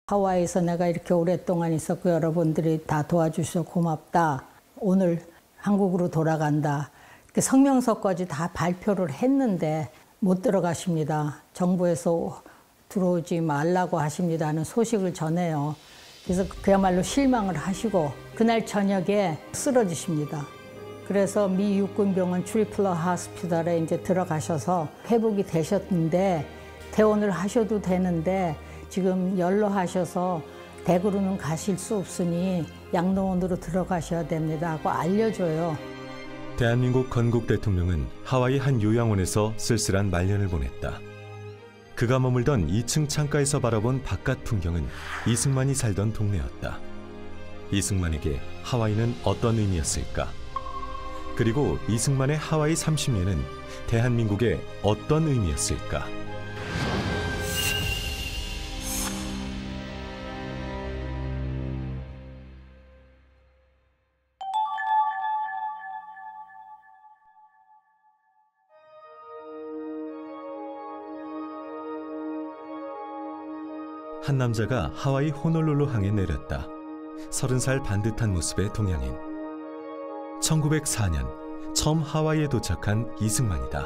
하와이에서 내가 이렇게 오랫동안 있었고 여러분들이 다 도와주셔서 고맙다. 오늘 한국으로 돌아간다. 성명서까지 다 발표를 했는데 못 들어가십니다. 정부에서 들어오지 말라고 하십니다는 소식을 전해요. 그래서 그야말로 실망을 하시고 그날 저녁에 쓰러지십니다. 그래서 미 육군병원 트리플러 하스피탈에 이제 들어가셔서 회복이 되셨는데 퇴원을 하셔도 되는데 지금 연로하셔서 댁으로는 가실 수 없으니 양로원으로 들어가셔야 됩니다 하고 알려줘요. 대한민국 건국 대통령은 하와이 한 요양원에서 쓸쓸한 말년을 보냈다. 그가 머물던 2층 창가에서 바라본 바깥 풍경은 이승만이 살던 동네였다. 이승만에게 하와이는 어떤 의미였을까? 그리고 이승만의 하와이 30년은 대한민국에 어떤 의미였을까? 한 남자가 하와이 호놀룰루 항에 내렸다. 30살 반듯한 모습의 동양인. 1904년 처음 하와이에 도착한 이승만이다.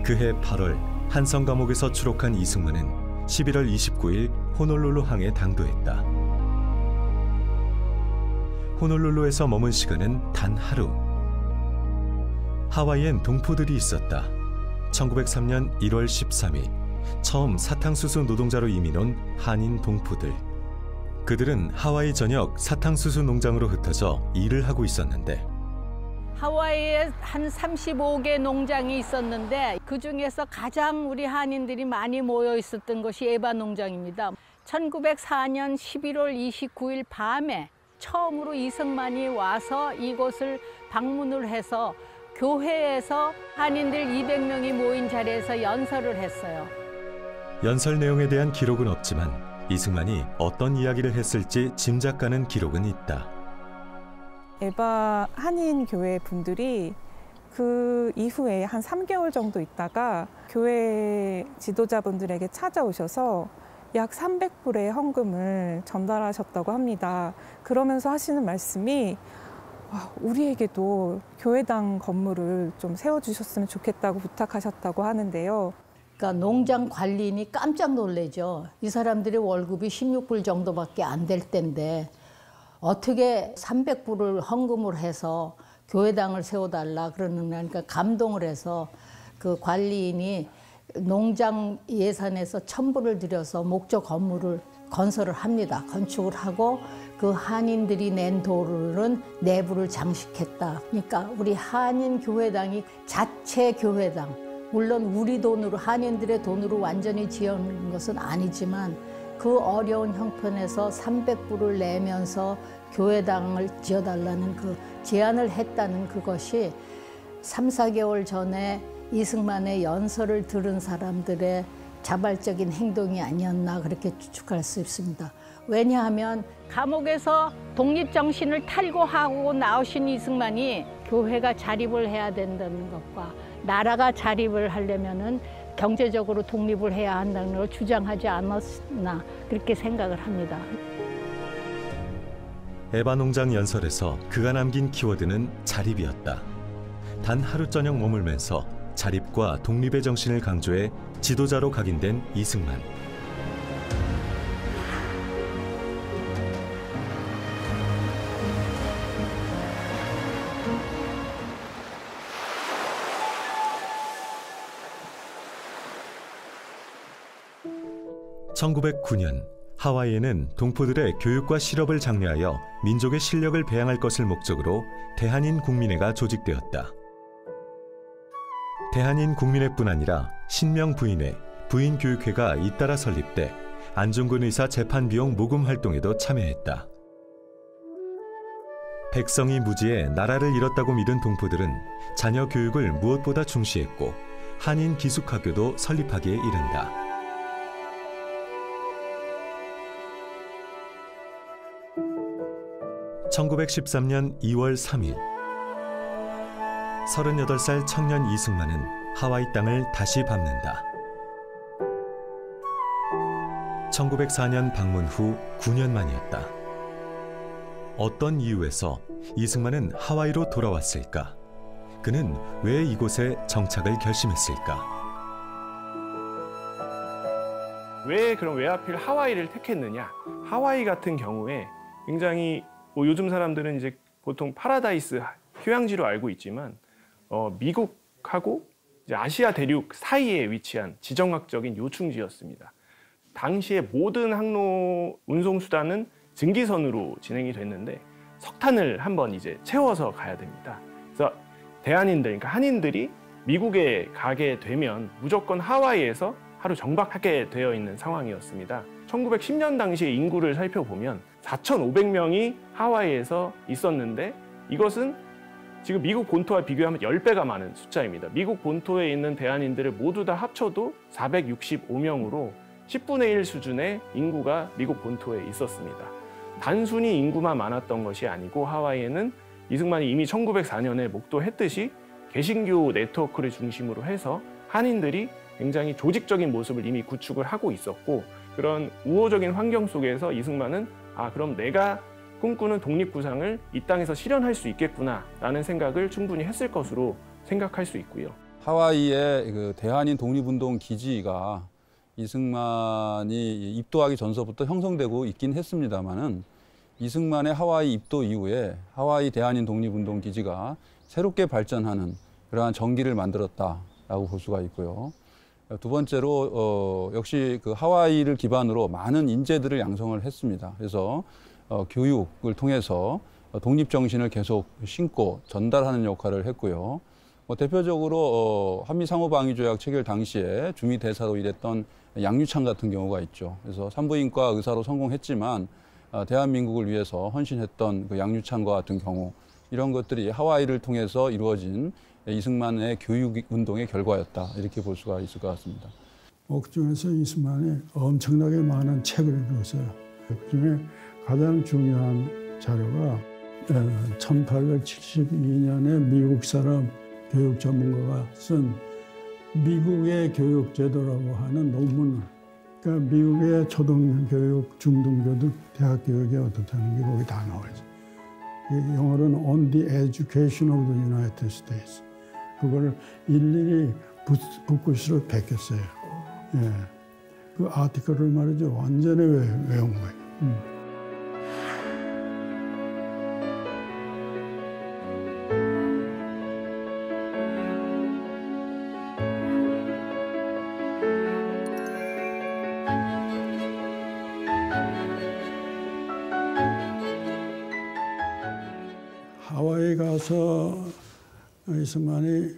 그해 8월 한성 감옥에서 추록한 이승만은 11월 29일 호놀룰루 항에 당도했다. 호놀룰루에서 머문 시간은 단 하루. 하와이엔 동포들이 있었다. 1903년 1월 13일 처음 사탕수수 노동자로 이민 온 한인 동포들. 그들은 하와이 전역 사탕수수 농장으로 흩어져 일을 하고 있었는데 하와이에 한 35개 농장이 있었는데 그중에서 가장 우리 한인들이 많이 모여 있었던 것이 에바 농장입니다. 1904년 11월 29일 밤에 처음으로 이승만이 와서 이곳을 방문을 해서 교회에서 한인들 200명이 모인 자리에서 연설을 했어요. 연설 내용에 대한 기록은 없지만 이승만이 어떤 이야기를 했을지 짐작가는 기록은 있다. 에바 한인 교회 분들이 그 이후에 한 3개월 정도 있다가 교회 지도자분들에게 찾아오셔서 약 300불의 헌금을 전달하셨다고 합니다. 그러면서 하시는 말씀이 우리에게도 교회당 건물을 좀 세워주셨으면 좋겠다고 부탁하셨다고 하는데요. 그러니까 농장 관리인이 깜짝 놀래죠. 이 사람들의 월급이 16불 정도밖에 안 될 때인데 어떻게 300불을 헌금을 해서 교회당을 세워달라 그러니까 감동을 해서 그 관리인이 농장 예산에서 1000불을 들여서 목조 건물을 건설을 합니다. 건축을 하고 그 한인들이 낸 돈으로는 내부를 장식했다. 그러니까 우리 한인 교회당이 자체 교회당, 물론 우리 돈으로 한인들의 돈으로 완전히 지은 것은 아니지만 그 어려운 형편에서 300불을 내면서 교회당을 지어달라는 그 제안을 했다는 그것이 3, 4개월 전에 이승만의 연설을 들은 사람들의 자발적인 행동이 아니었나 그렇게 추측할 수 있습니다. 왜냐하면 감옥에서 독립정신을 탈고하고 나오신 이승만이 교회가 자립을 해야 된다는 것과 나라가 자립을 하려면은 경제적으로 독립을 해야 한다는 걸 주장하지 않았나 그렇게 생각을 합니다. 에바 농장 연설에서 그가 남긴 키워드는 자립이었다. 단 하루 저녁 머물면서 자립과 독립의 정신을 강조해 지도자로 각인된 이승만. (1909년) 하와이에는 동포들의 교육과 실업을 장려하여 민족의 실력을 배양할 것을 목적으로 대한인 국민회가 조직되었다. 대한인 국민회뿐 아니라 신명부인회, 부인교육회가 잇따라 설립돼 안중근 의사 재판 비용 모금 활동에도 참여했다. 백성이 무지해 나라를 잃었다고 믿은 동포들은 자녀 교육을 무엇보다 중시했고 한인 기숙학교도 설립하기에 이른다. 1913년 2월 3일 38살 청년 이승만은 하와이 땅을 다시 밟는다. 1904년 방문 후 9년 만이었다. 어떤 이유에서 이승만은 하와이로 돌아왔을까? 그는 왜 이곳에 정착을 결심했을까? 그럼 왜 하필 하와이를 택했느냐? 하와이 같은 경우에 굉장히 요즘 사람들은 이제 보통 파라다이스 휴양지로 알고 있지만 미국하고 이제 아시아 대륙 사이에 위치한 지정학적인 요충지였습니다. 당시에 모든 항로 운송 수단은 증기선으로 진행이 됐는데 석탄을 한번 이제 채워서 가야 됩니다. 그래서 대한인들, 그러니까 한인들이 미국에 가게 되면 무조건 하와이에서 하루 정박하게 되어 있는 상황이었습니다. 1910년 당시의 인구를 살펴보면 4,500명이 하와이에에 있었는데 이것은 지금 미국 본토와 비교하면 10배가 많은 숫자입니다. 미국 본토에 있는 대한인들을 모두 다 합쳐도 465명으로 10분의 1 수준의 인구가 미국 본토에 있었습니다. 단순히 인구만 많았던 것이 아니고 하와이에는 이승만이 이미 1904년에 목도했듯이 개신교 네트워크를 중심으로 해서 한인들이 굉장히 조직적인 모습을 이미 구축을 하고 있었고 그런 우호적인 환경 속에서 이승만은 그럼 내가 꿈꾸는 독립구상을 이 땅에서 실현할 수 있겠구나라는 생각을 충분히 했을 것으로 생각할 수 있고요. 하와이의 그 대한인 독립운동 기지가 이승만이 입도하기 전서부터 형성되고 있긴 했습니다만은 이승만의 하와이 입도 이후에 하와이 대한인 독립운동 기지가 새롭게 발전하는 그러한 전기를 만들었다라고 볼 수가 있고요. 두 번째로 역시 그 하와이를 기반으로 많은 인재들을 양성을 했습니다. 그래서 교육을 통해서 독립 정신을 계속 심고 전달하는 역할을 했고요. 대표적으로 한미 상호 방위 조약 체결 당시에 주미 대사로 일했던 양유찬 같은 경우가 있죠. 그래서 산부인과 의사로 성공했지만 대한민국을 위해서 헌신했던 그 양유찬과 같은 경우 이런 것들이 하와이를 통해서 이루어진 이승만의 교육 운동의 결과였다 이렇게 볼 수가 있을 것 같습니다. 옥중에서 이승만이 엄청나게 많은 책을 읽었어요. 그중에 가장 중요한 자료가 1872년에 미국 사람 교육 전문가가 쓴 미국의 교육 제도라고 하는 논문을, 그러니까 미국의 초등교육, 중등교육, 대학 교육이 어떻다는 게 거기 다 나와 있어요. 영어로는 On the Education of the United States. 그걸 일일이 붓글씨로 베꼈어요. 예. 그 아티클을 말이죠. 완전히 외운 거예요. 하와이 가서 이승만이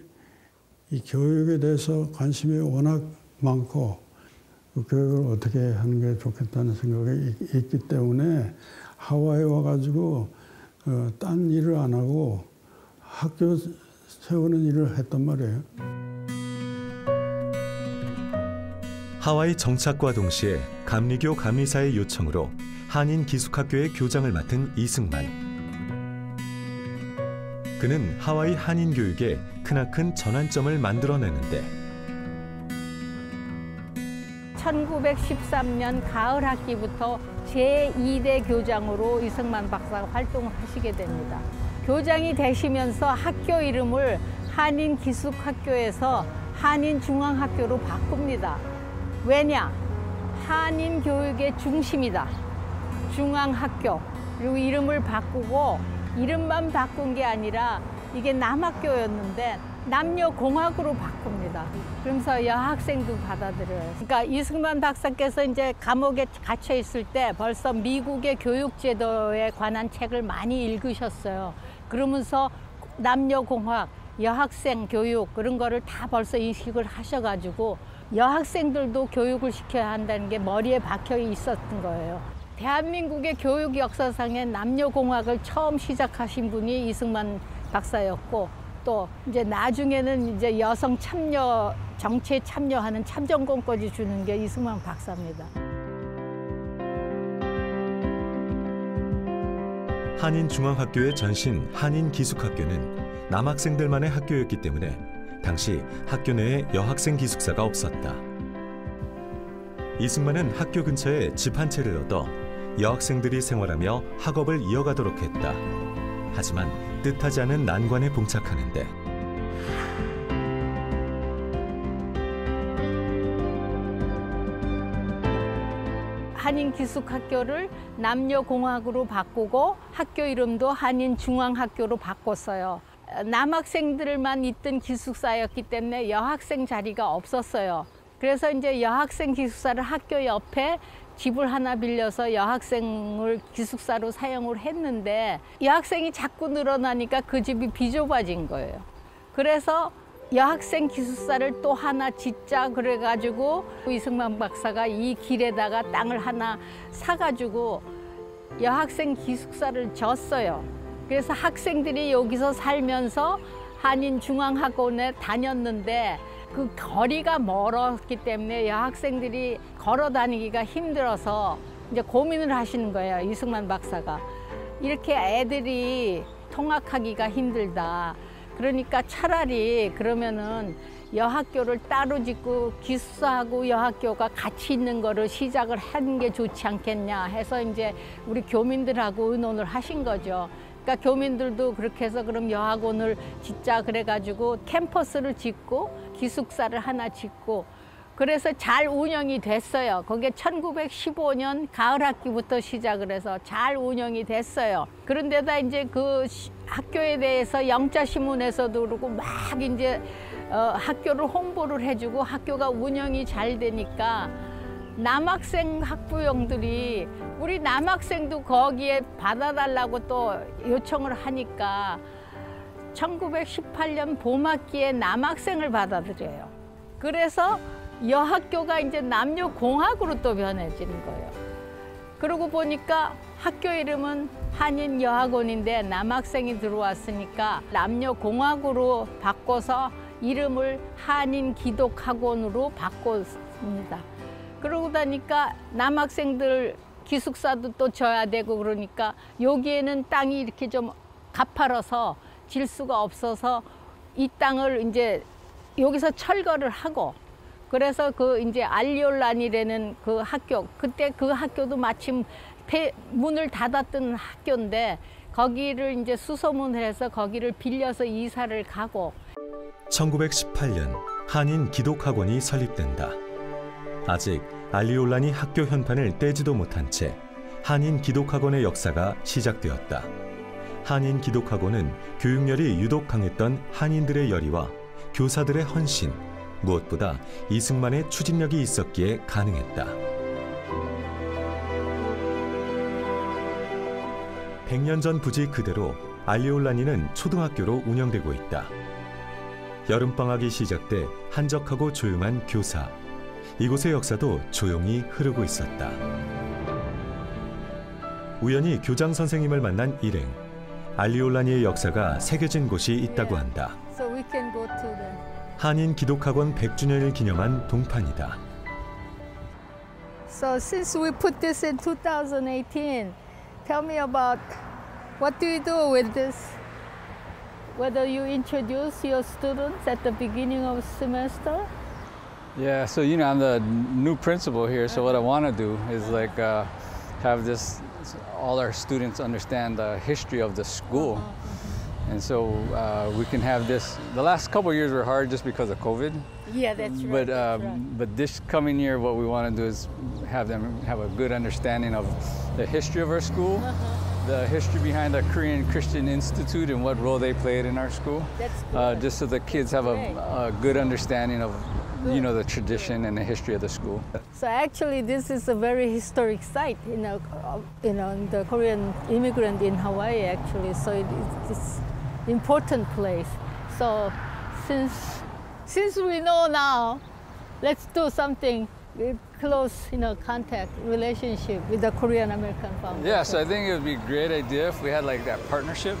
이 교육에 대해서 관심이 워낙 많고 그 교육을 어떻게 하는 게 좋겠다는 생각이 있기 때문에 하와이 와가지고 딴 일을 안 하고 학교 세우는 일을 했단 말이에요. 하와이 정착과 동시에 감리교 감리사의 요청으로 한인 기숙학교의 교장을 맡은 이승만. 그는 하와이 한인 교육에 크나큰 전환점을 만들어내는데 1913년 가을 학기부터 제2대 교장으로 이승만 박사가 활동을 하시게 됩니다. 교장이 되시면서 학교 이름을 한인기숙학교에서 한인중앙학교로 바꿉니다. 왜냐? 한인교육의 중심이다. 중앙학교. 그리고 이름을 바꾸고 이름만 바꾼 게 아니라 이게 남학교였는데 남녀공학으로 바꿉니다. 그러면서 여학생도 받아들여요. 그러니까 이승만 박사께서 이제 감옥에 갇혀 있을 때 벌써 미국의 교육제도에 관한 책을 많이 읽으셨어요. 그러면서 남녀공학, 여학생 교육 그런 거를 다 벌써 인식을 하셔가지고 여학생들도 교육을 시켜야 한다는 게 머리에 박혀 있었던 거예요. 대한민국의 교육 역사상에 남녀공학을 처음 시작하신 분이 이승만 박사였고 또 이제 나중에는 이제 여성 참여, 정치에 참여하는 참정권까지 주는 게 이승만 박사입니다. 한인중앙학교의 전신 한인기숙학교는 남학생들만의 학교였기 때문에 당시 학교 내에 여학생 기숙사가 없었다. 이승만은 학교 근처에 집 한 채를 얻어 여학생들이 생활하며 학업을 이어가도록 했다. 하지만 뜻하지 않은 난관에 봉착하는데 한인기숙학교를 남녀공학으로 바꾸고 학교 이름도 한인중앙학교로 바꿨어요. 남학생들만 있던 기숙사였기 때문에 여학생 자리가 없었어요. 그래서 이제 여학생 기숙사를 학교 옆에 집을 하나 빌려서 여학생을 기숙사로 사용을 했는데 여학생이 자꾸 늘어나니까 그 집이 비좁아진 거예요. 그래서 여학생 기숙사를 또 하나 짓자 그래가지고 이승만 박사가 이 길에다가 땅을 하나 사가지고 여학생 기숙사를 졌어요. 그래서 학생들이 여기서 살면서 한인중앙학원에 다녔는데 그 거리가 멀었기 때문에 여학생들이 걸어 다니기가 힘들어서 이제 고민을 하시는 거예요. 이승만 박사가. 이렇게 애들이 통학하기가 힘들다. 그러니까 차라리 그러면은 여학교를 따로 짓고 기숙사하고 여학교가 같이 있는 거를 시작을 하는 게 좋지 않겠냐 해서 이제 우리 교민들하고 의논을 하신 거죠. 그러니까 교민들도 그렇게 해서 그럼 여학원을 짓자 그래가지고 캠퍼스를 짓고 기숙사를 하나 짓고 그래서 잘 운영이 됐어요. 그게 1915년 가을 학기부터 시작을 해서 잘 운영이 됐어요. 그런데다 이제 그 학교에 대해서 영자신문에서도 그러고 막 이제 학교를 홍보를 해주고 학교가 운영이 잘 되니까 남학생 학부형들이 우리 남학생도 거기에 받아달라고 또 요청을 하니까 1918년 봄학기에 남학생을 받아들여요. 그래서 여학교가 이제 남녀공학으로 또 변해지는 거예요. 그러고 보니까 학교 이름은 한인여학원인데 남학생이 들어왔으니까 남녀공학으로 바꿔서 이름을 한인기독학원으로 바꿨습니다. 그러고 나니까 남학생들 기숙사도 또 져야 되고 그러니까 여기에는 땅이 이렇게 좀 가파라서 질 수가 없어서 이 땅을 이제 여기서 철거를 하고 그래서 그 이제 알리올란이라는 그 학교 그때 그 학교도 마침 문을 닫았던 학교인데 거기를 이제 수소문을 해서 거기를 빌려서 이사를 가고 1918년 한인 기독학원이 설립된다. 아직 알리올란이 학교 현판을 떼지도 못한 채 한인 기독학원의 역사가 시작되었다. 한인 기독학원은 교육열이 유독 강했던 한인들의 열의와 교사들의 헌신, 무엇보다 이승만의 추진력이 있었기에 가능했다. 100년 전 부지 그대로 알리올란이는 초등학교로 운영되고 있다. 여름방학이 시작돼 한적하고 조용한 교사. 이곳의 역사도 조용히 흐르고 있었다. 우연히 교장 선생님을 만난 일행. 알리올란이의 역사가 새겨진 곳이 있다고 한다. 한인 기독학원 100주년을 기념한 동판이다. So since we put this in 2018, tell me about what do you do with this? Whether you introduce your students at the beginning of semester? Yeah, so I'm the new principal here, so what I want to do is like have all our students understand the history of the school. And so we can have this. The last couple of years were hard just because of COVID. Yeah, that's right. But this coming year, what we want to do is have them have a good understanding of the history of our school, the history behind the Korean Christian Institute and what role they played in our school. That's good. Just so the kids have a good understanding of the tradition and the history of the school. So actually, this is a very historic site, the Korean immigrant in Hawaii. Actually, so it's important place. So since we know now, let's do something close, contact relationship with the Korean American Foundation. Yeah, so I think it would be a great idea if we had like that partnership.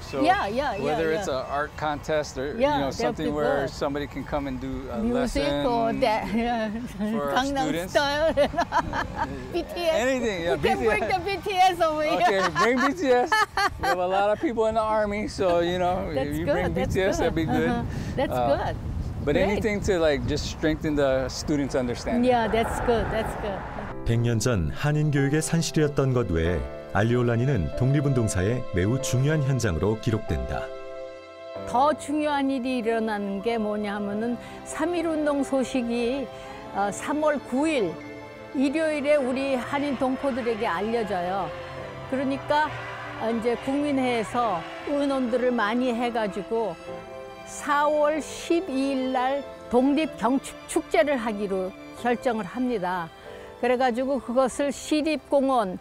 So whether it's an art contest or something where somebody can come and do a music lesson or that, for our Gangnam students. Style, BTS. Anything, yeah. We can bring the BTS over here. Okay, bring BTS. We have a lot of people in the army, so if you bring BTS, that'd be good. That's good. But Great. anything to like just strengthen the students' understanding. Yeah, that's good. That's good. 100년 전 한인 교육의 산실이었던 것 외에 알리올라니는 독립운동사의 매우 중요한 현장으로 기록된다. 더 중요한 일이 일어나는 게 뭐냐 하면은 3.1운동 소식이 3월 9일 일요일에 우리 한인 동포들에게 알려져요. 그러니까 이제 국민회에서 의논들을 많이 해가지고 4월 12일 날 독립경축축제를 하기로 결정을 합니다. 그래가지고 그것을 시립공원,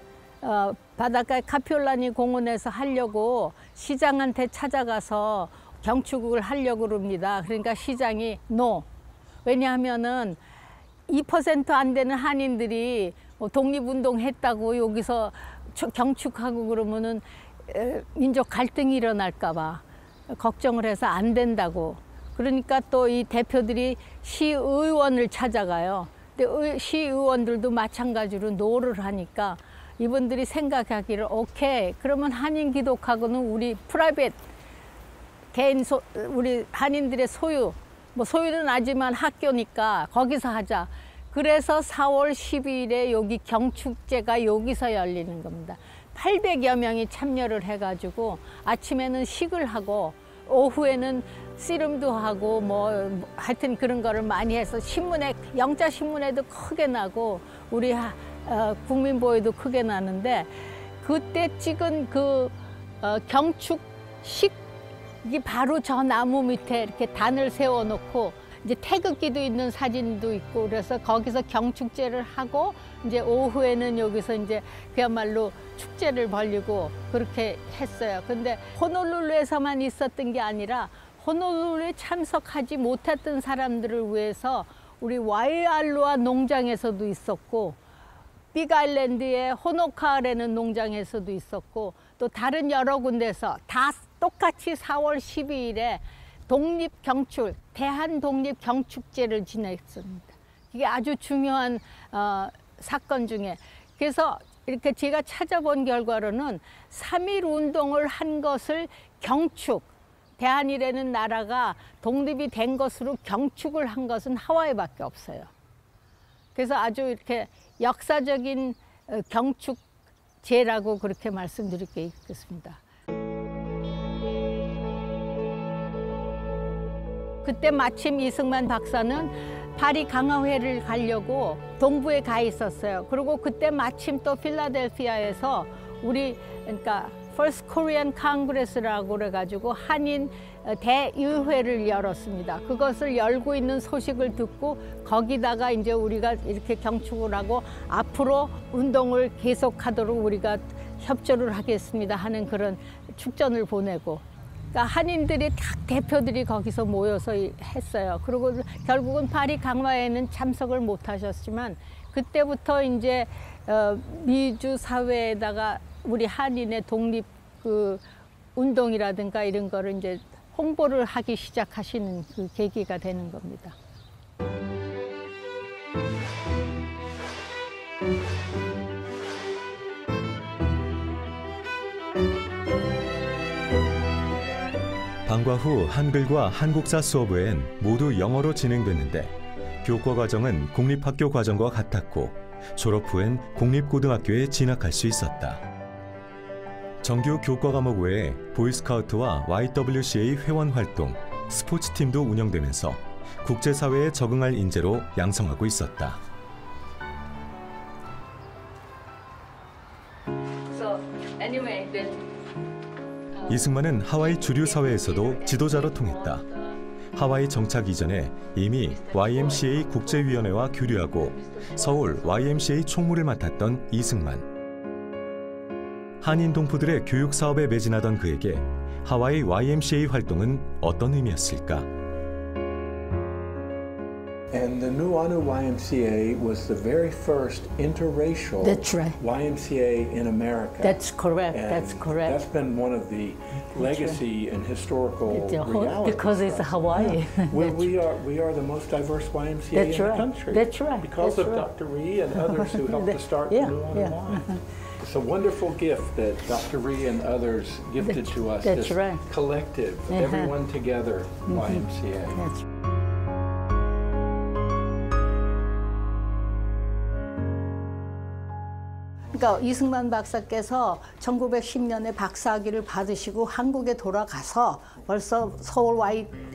바닷가의 카피올라니 공원에서 하려고 시장한테 찾아가서 경축을 하려고 그럽니다. 그러니까 시장이 NO. 왜냐하면은 2% 안 되는 한인들이 독립운동 했다고 여기서 경축하고 그러면은 민족 갈등이 일어날까 봐 걱정을 해서 안 된다고. 그러니까 또 이 대표들이 시의원을 찾아가요. 근데 시의원들도 마찬가지로 노를 하니까 이분들이 생각하기를 오케이, 그러면 한인 기독하고는 우리 프라이빗 개인 우리 한인들의 소유, 소유는 아니지만 학교니까 거기서 하자. 그래서 4월 12일에 여기 경축제가 여기서 열리는 겁니다. 800여 명이 참여를 해가지고 아침에는 식을 하고 오후에는 씨름도 하고 하여튼 그런 거를 많이 해서 신문에, 영자 신문에도 크게 나고 우리 국민보에도 크게 나는데, 그때 찍은 그 경축식 이 바로 저 나무 밑에 이렇게 단을 세워놓고 이제 태극기도 있는 사진도 있고, 그래서 거기서 경축제를 하고 이제 오후에는 여기서 이제 그야말로 축제를 벌리고 그렇게 했어요. 근데 호놀룰루에서만 있었던 게 아니라 호놀룰루에 참석하지 못했던 사람들을 위해서 우리 와이알로아 농장에서도 있었고, 빅아일랜드의 호노카라는 농장에서도 있었고, 또 다른 여러 군데서 다 똑같이 4월 12일에 독립경축, 대한독립경축제를 지냈습니다. 이게 아주 중요한 사건 중에. 그래서 이렇게 제가 찾아본 결과로는 3.1 운동을 한 것을 경축, 대한이라는 나라가 독립이 된 것으로 경축을 한 것은 하와이밖에 없어요. 그래서 아주 이렇게 역사적인 경축제라고 그렇게 말씀드릴 게 있겠습니다. 그때 마침 이승만 박사는 파리 강화회를 가려고 동부에 가 있었어요. 그리고 그때 마침 또 필라델피아에서 그러니까 First Korean Congress라고 그래가지고 한인 대의회를 열었습니다. 그것을 열고 있는 소식을 듣고 거기다가 이제 우리가 이렇게 경축을 하고 앞으로 운동을 계속하도록 우리가 협조를 하겠습니다 하는 그런 축전을 보내고, 그러니까 한인들이 딱 대표들이 거기서 모여서 했어요. 그리고 결국은 파리 강화회는 참석을 못 하셨지만 그때부터 이제 미주 사회에다가 우리 한인의 독립 운동이라든가 이런 거를 이제 홍보를 하기 시작하시는 그 계기가 되는 겁니다. 방과 후 한글과 한국사 수업 외엔 모두 영어로 진행됐는데 교과 과정은 공립학교 과정과 같았고 졸업 후엔 공립고등학교에 진학할 수 있었다. 정규 교과 과목 외에 보이스카우트와 YWCA 회원 활동, 스포츠팀도 운영되면서 국제사회에 적응할 인재로 양성하고 있었다. 이승만은 하와이 주류 사회에서도 지도자로 통했다. 하와이 정착 이전에 이미 YMCA 국제위원회와 교류하고 서울 YMCA 총무를 맡았던 이승만. 한인 동포들의 교육 사업에 매진하던 그에게 하와이 YMCA 활동은 어떤 의미였을까? And the Nuuanu YMCA was the very first interracial That's right. YMCA in America. That's correct. And That's correct. That's been one of the legacy and historical realities. Because it's Hawaii. We are the most diverse YMCA That's in right. the country. That's right. Because That's of right. Dr. Rhee and others who helped to start Yeah, the Nuuanu yeah. Y. It's a wonderful gift that Dr. Rhee and others gifted to us. That's this right. collective, everyone together YMCA. That's 그러니까 이승만 박사께서 1910년에 박사학위를 받으시고 한국에 돌아가서 벌써 서울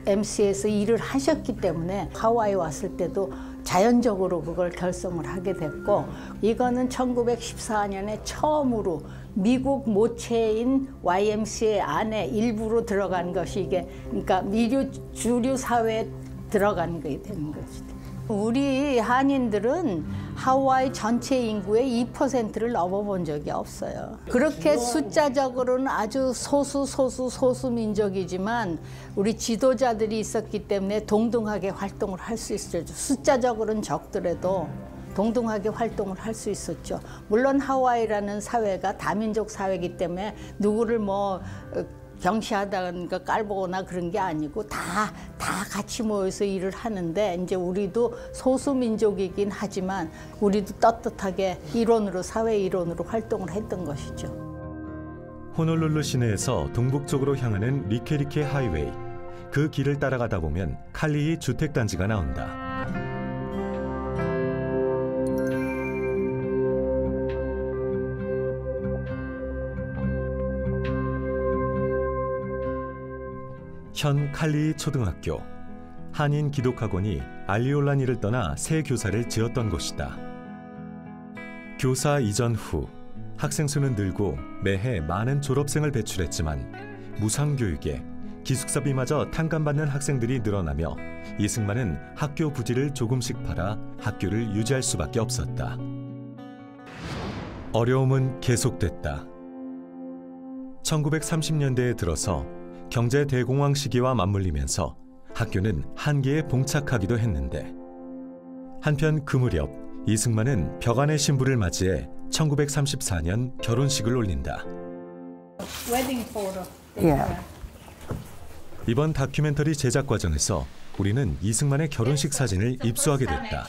YMCA에서 일을 하셨기 때문에 하와이 왔을 때도 자연적으로 그걸 결성을 하게 됐고, 이거는 1914년에 처음으로 미국 모체인 YMCA 안에 일부로 들어간 것이 이게 그러니까 미주 주류 사회에 들어간 게 되는 거지. 우리 한인들은 하와이 전체 인구의 2%를 넘어본 적이 없어요. 그렇게 숫자적으로는 아주 소수 민족이지만 우리 지도자들이 있었기 때문에 동등하게 활동을 할 수 있었죠. 숫자적으로는 적더라도 동등하게 활동을 할 수 있었죠. 물론 하와이라는 사회가 다민족 사회이기 때문에 누구를 뭐 경시하다가 깔보거나 그런 게 아니고 다 같이 모여서 일을 하는데, 이제 우리도 소수민족이긴 하지만 우리도 떳떳하게 일원으로, 사회 일원으로 활동을 했던 것이죠. 호놀룰루 시내에서 동북쪽으로 향하는 리케리케 하이웨이. 그 길을 따라가다 보면 칼리히 주택단지가 나온다. 현 칼리히 초등학교. 한인 기독학원이 알리올라니를 떠나 새 교사를 지었던 곳이다. 교사 이전 후 학생 수는 늘고 매해 많은 졸업생을 배출했지만 무상교육에 기숙사비마저 탕감받는 학생들이 늘어나며 이승만은 학교 부지를 조금씩 팔아 학교를 유지할 수밖에 없었다. 어려움은 계속됐다. 1930년대에 들어서 경제 대공황 시기와 맞물리면서 학교는 한계에 봉착하기도 했는데, 한편 그 무렵 이승만은 벽안의 신부를 맞이해 1934년 결혼식을 올린다. 이번 다큐멘터리 제작 과정에서 우리는 이승만의 결혼식 사진을 입수하게 됐다.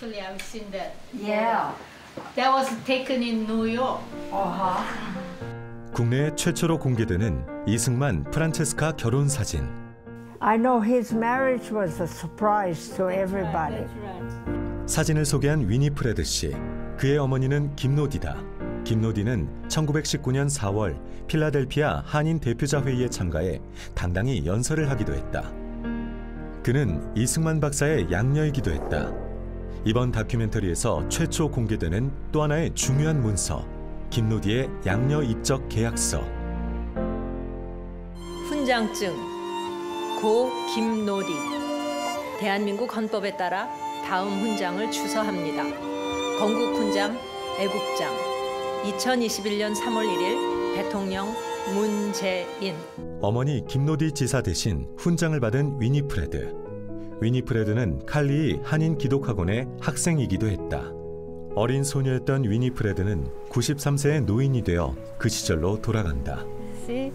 That was taken in New York. 국내 최초로 공개되는 이승만 프란체스카 결혼 사진. I know his marriage was a surprise to everybody. 사진을 소개한 위니프레드 씨. 그의 어머니는 김노디다. 김노디는 1919년 4월 필라델피아 한인 대표자 회의에 참가해 당당히 연설을 하기도 했다. 그는 이승만 박사의 양녀이기도 했다. 이번 다큐멘터리에서 최초 공개되는 또 하나의 중요한 문서, 김노디의 양녀 입적 계약서. 훈장증 고 김노디. 대한민국 헌법에 따라 다음 훈장을 추서합니다. 건국훈장, 애국장. 2021년 3월 1일 대통령 문재인. 어머니 김노디 지사 대신 훈장을 받은 위니프레드. 위니프레드는 칼리히 한인 기독학원의 학생이기도 했다. 어린 소녀였던 위니프레드는 93세의 노인이 되어 그 시절로 돌아간다. See?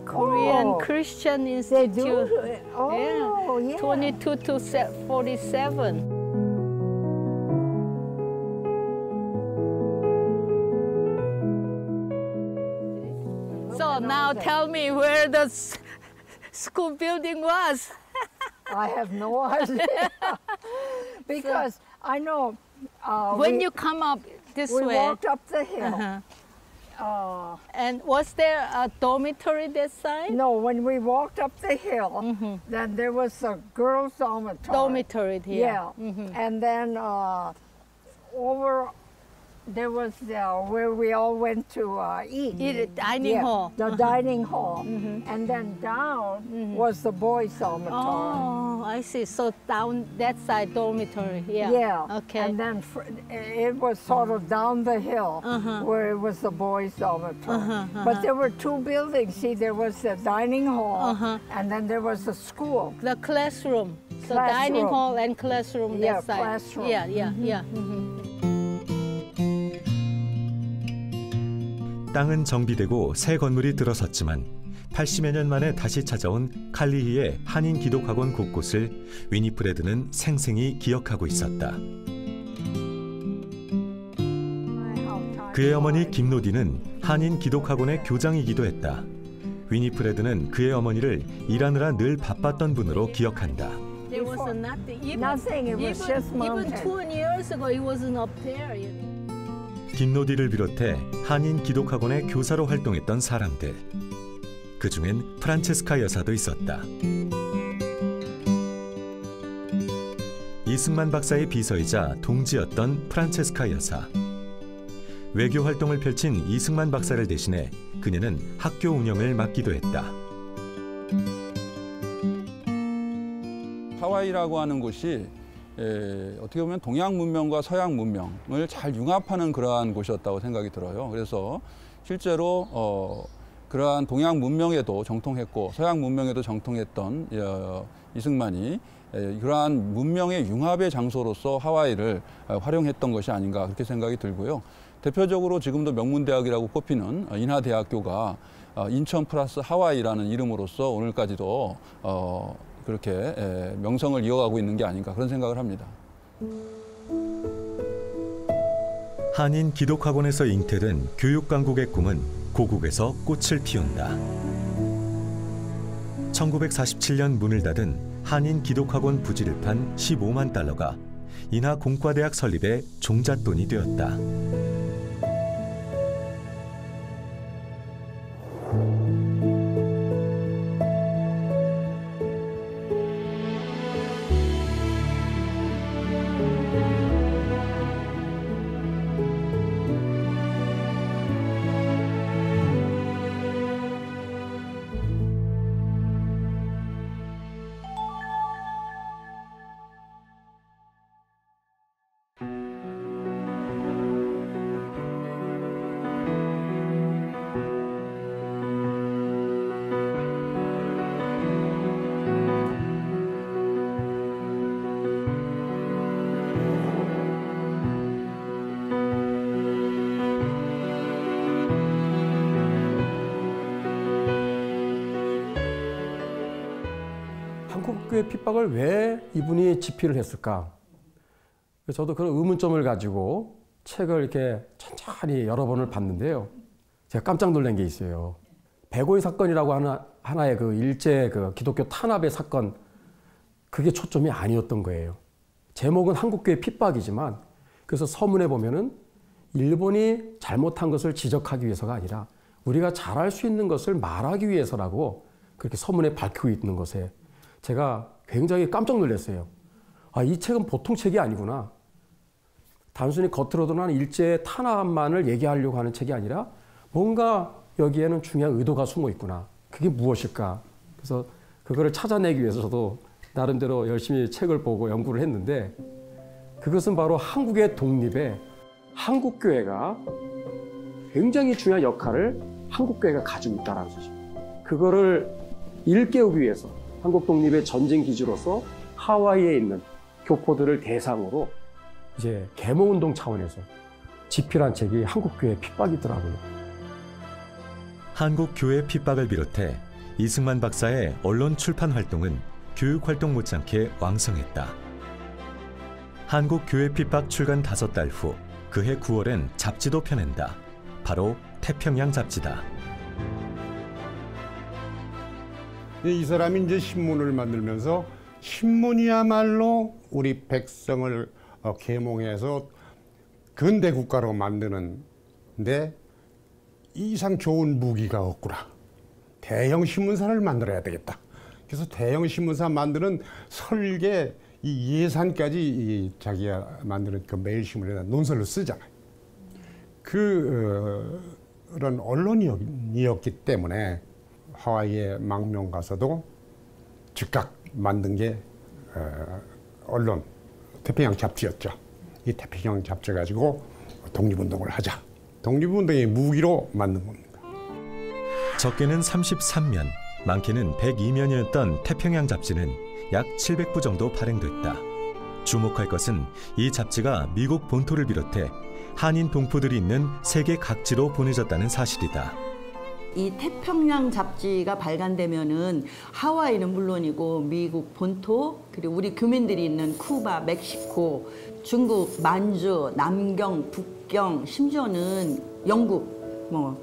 Korean Christian Institute. Yeah. 22 to 47. So now tell me where the school building was. I have no idea. Because I know When you come up this we way, walked up the hill. and was there a dormitory this side? No, when we walked up the hill, then there was a girls' dormitory. Dormitory here. Yeah, and then over there was where we all went to eat. Dining hall. The dining hall, and then down was the boys' dormitory. Oh, I see. So down that side dormitory. Yeah. Yeah. Okay. And then it was sort of down the hill where it was the boys' dormitory. But there were two buildings. See, there was the dining hall, and then there was the school. The classroom. So Classroom. dining hall and classroom Yeah, that side. classroom. Yeah, yeah, yeah. 땅은 정비되고 새 건물이 들어섰지만 80여 년 만에 다시 찾아온 칼리히의 한인 기독학원 곳곳을 위니프레드는 생생히 기억하고 있었다. 그의 어머니 김노디는 한인 기독학원의 교장이기도 했다. 위니프레드는 그의 어머니를 일하느라 늘 바빴던 분으로 기억한다. There was nothing. Nothing. It was just Even mountain. 20 years ago, it wasn't up there. You know. 김노디를 비롯해 한인 기독학원의 교사로 활동했던 사람들. 그중엔 프란체스카 여사도 있었다. 이승만 박사의 비서이자 동지였던 프란체스카 여사. 외교 활동을 펼친 이승만 박사를 대신해 그녀는 학교 운영을 맡기도 했다. 하와이라고 하는 곳이 어떻게 보면 동양 문명과 서양 문명을 잘 융합하는 그러한 곳이었다고 생각이 들어요. 그래서 실제로 그러한 동양 문명에도 정통했고 서양 문명에도 정통했던 이승만이 그러한 문명의 융합의 장소로서 하와이를 활용했던 것이 아닌가 그렇게 생각이 들고요. 대표적으로 지금도 명문대학이라고 꼽히는 인하대학교가 인천 플러스 하와이라는 이름으로서 오늘까지도 그렇게 명성을 이어가고 있는 게 아닌가 그런 생각을 합니다. 한인 기독학원에서 잉태된 교육강국의 꿈은 고국에서 꽃을 피운다. 1947년 문을 닫은 한인 기독학원 부지를 판 15만 달러가 인하 공과대학 설립의 종잣돈이 되었다. 한국교회 핍박을 왜 이분이 집필을 했을까? 저도 그런 의문점을 가지고 책을 이렇게 천천히 여러 번을 봤는데요. 제가 깜짝 놀란 게 있어요. 백오이 사건이라고 하는 하나의 그 일제 그 기독교 탄압의 사건, 그게 초점이 아니었던 거예요. 제목은 한국교회 핍박이지만, 그래서 서문에 보면은 일본이 잘못한 것을 지적하기 위해서가 아니라 우리가 잘할 수 있는 것을 말하기 위해서라고 그렇게 서문에 밝히고 있는 것에 제가 굉장히 깜짝 놀랐어요. 아, 이 책은 보통 책이 아니구나. 단순히 겉으로 드러난 일제의 탄압만을 얘기하려고 하는 책이 아니라 뭔가 여기에는 중요한 의도가 숨어 있구나. 그게 무엇일까? 그래서 그거를 찾아내기 위해서 저도 나름대로 열심히 책을 보고 연구를 했는데, 그것은 바로 한국의 독립에 한국교회가 굉장히 중요한 역할을 한국교회가 가지고 있다는 사실입니다. 그거를 일깨우기 위해서 한국 독립의 전쟁 기지로서 하와이에 있는 교포들을 대상으로 이제 계몽운동 차원에서 집필한 책이 한국교회 핍박이더라고요. 한국교회 핍박을 비롯해 이승만 박사의 언론 출판 활동은 교육활동 못지않게 왕성했다. 한국교회 핍박 출간 5달 후 그해 9월엔 잡지도 펴낸다. 바로 태평양 잡지다. 이 사람이 이제 신문을 만들면서 신문이야말로 우리 백성을 계몽해서 근대 국가로 만드는데 이상 좋은 무기가 없구나. 대형 신문사를 만들어야 되겠다. 그래서 대형 신문사 만드는 설계 이 예산까지 자기가 만드는 그 매일신문에다 논설로 쓰잖아요. 그런 언론이었기 때문에 하와이에 망명 가서도 즉각 만든 게 언론 태평양 잡지였죠. 이 태평양 잡지 가지고 독립운동을 하자. 독립운동의 무기로 만든 겁니다. 적게는 33면, 많게는 102면이었던 태평양 잡지는 약 700부 정도 발행됐다. 주목할 것은 이 잡지가 미국 본토를 비롯해 한인 동포들이 있는 세계 각지로 보내졌다는 사실이다. 이 태평양 잡지가 발간되면은 하와이는 물론이고 미국 본토 그리고 우리 교민들이 있는 쿠바, 멕시코, 중국, 만주, 남경, 북경, 심지어는 영국,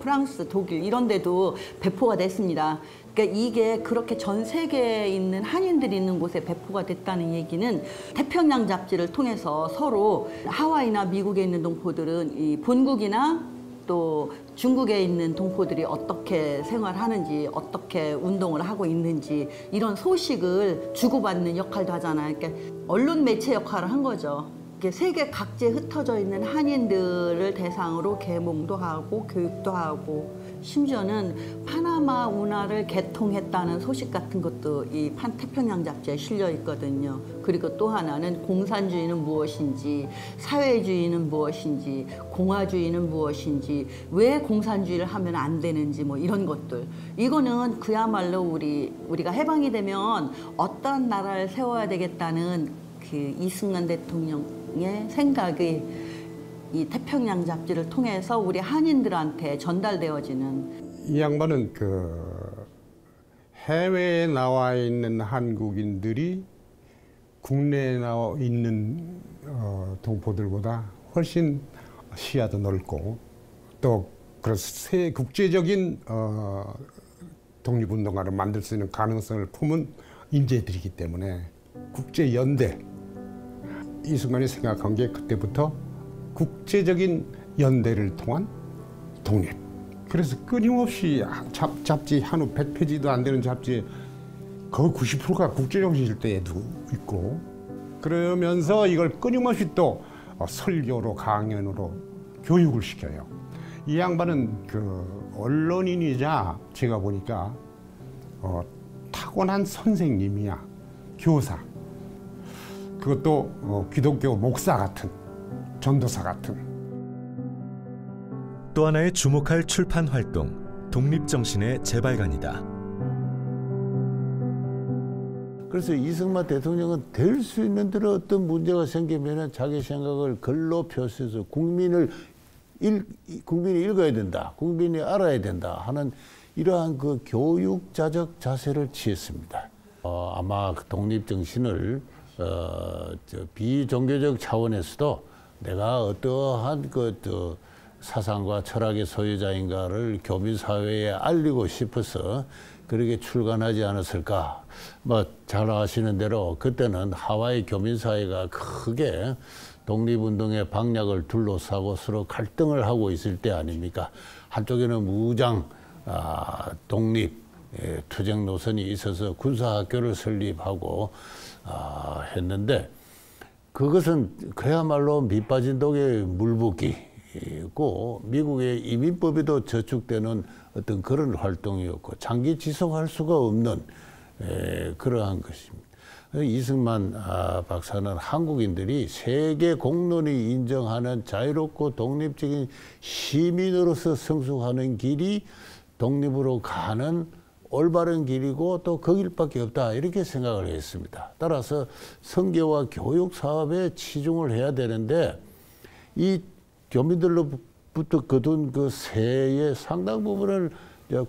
프랑스, 독일 이런 데도 배포가 됐습니다. 그러니까 이게 그렇게 전 세계에 있는 한인들이 있는 곳에 배포가 됐다는 얘기는 태평양 잡지를 통해서 서로 하와이나 미국에 있는 동포들은 이 본국이나 또 중국에 있는 동포들이 어떻게 생활하는지 어떻게 운동을 하고 있는지 이런 소식을 주고받는 역할도 하잖아요. 그러니까 언론 매체 역할을 한 거죠. 세계 각지에 흩어져 있는 한인들을 대상으로 계몽도 하고 교육도 하고 심지어는 파나마 운하를 개통했다는 소식 같은 것도 이 태평양 잡지에 실려 있거든요. 그리고 또 하나는 공산주의는 무엇인지, 사회주의는 무엇인지, 공화주의는 무엇인지, 왜 공산주의를 하면 안 되는지 이런 것들. 이거는 그야말로 우리가 해방이 되면 어떤 나라를 세워야 되겠다는 그 이승만 대통령의 생각이 이 태평양 잡지를 통해서 우리 한인들한테 전달되어지는. 이 양반은 해외에 나와 있는 한국인들이 국내에 나와 있는 동포들보다 훨씬 시야도 넓고 또 그래서 국제적인 독립운동가를 만들 수 있는 가능성을 품은 인재들이기 때문에 국제연대 이승만이 생각한 게 그때부터 국제적인 연대를 통한 독립. 그래서 끊임없이 잡지 한우 100페이지도 안 되는 잡지에 거의 90%가 국제정신일 때에도 있고 그러면서 이걸 끊임없이 또 설교로 강연으로 교육을 시켜요. 이 양반은 언론인이자 제가 보니까 타고난 선생님이야. 교사. 그것도 기독교 목사 같은, 전도사 같은. 또 하나의 주목할 출판 활동, 독립정신의 재발간이다. 그래서 이승만 대통령은 될 수 있는 대로 어떤 문제가 생기면 자기 생각을 글로 표시해서 국민이 읽어야 된다, 국민이 알아야 된다 하는 이러한 교육자적 자세를 취했습니다. 아마 독립정신을 비종교적 차원에서도 내가 어떠한 사상과 철학의 소유자인가를 교민사회에 알리고 싶어서 그렇게 출간하지 않았을까. 잘 아시는 대로 그때는 하와이 교민사회가 크게 독립운동의 방략을 둘러싸고 서로 갈등을 하고 있을 때 아닙니까? 한쪽에는 무장, 독립, 투쟁 노선이 있어서 군사학교를 설립하고 했는데 그것은 그야말로 밑빠진 독에 물붓기고 미국의 이민법에도 저축되는 어떤 그런 활동이었고 장기 지속할 수가 없는 그러한 것입니다. 이승만 박사는 한국인들이 세계 공론이 인정하는 자유롭고 독립적인 시민으로서 성숙하는 길이 독립으로 가는 올바른 길이고 또 그 길밖에 없다 이렇게 생각을 했습니다. 따라서 선교와 교육 사업에 치중을 해야 되는데 이 교민들로부터 거둔 그 세의 상당 부분을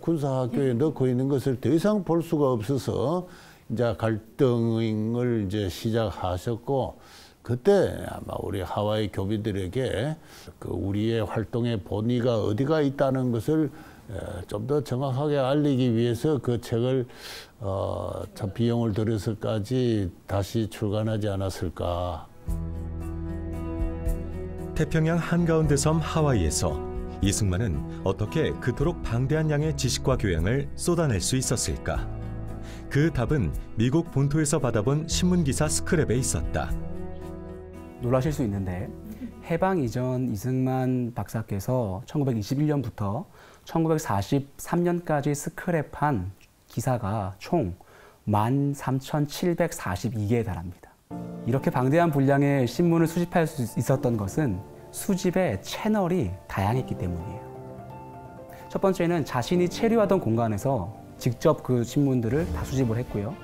군사학교에 넣고 있는 것을 더 이상 볼 수가 없어서 이제 갈등을 시작하셨고 그때 아마 우리 하와이 교민들에게 우리의 활동의 본의가 어디가 있다는 것을 좀 더 정확하게 알리기 위해서 그 책을 참 비용을 들여서까지 다시 출간하지 않았을까. 태평양 한가운데 섬 하와이에서 이승만은 어떻게 그토록 방대한 양의 지식과 교양을 쏟아낼 수 있었을까? 그 답은 미국 본토에서 받아본 신문기사 스크랩에 있었다. 놀라실 수 있는데 해방 이전 이승만 박사께서 1921년부터 1943년까지 스크랩한 기사가 총 13,742개에 달합니다. 이렇게 방대한 분량의 신문을 수집할 수 있었던 것은 수집의 채널이 다양했기 때문이에요. 첫 번째는 자신이 체류하던 공간에서 직접 그 신문들을 다 수집을 했고요.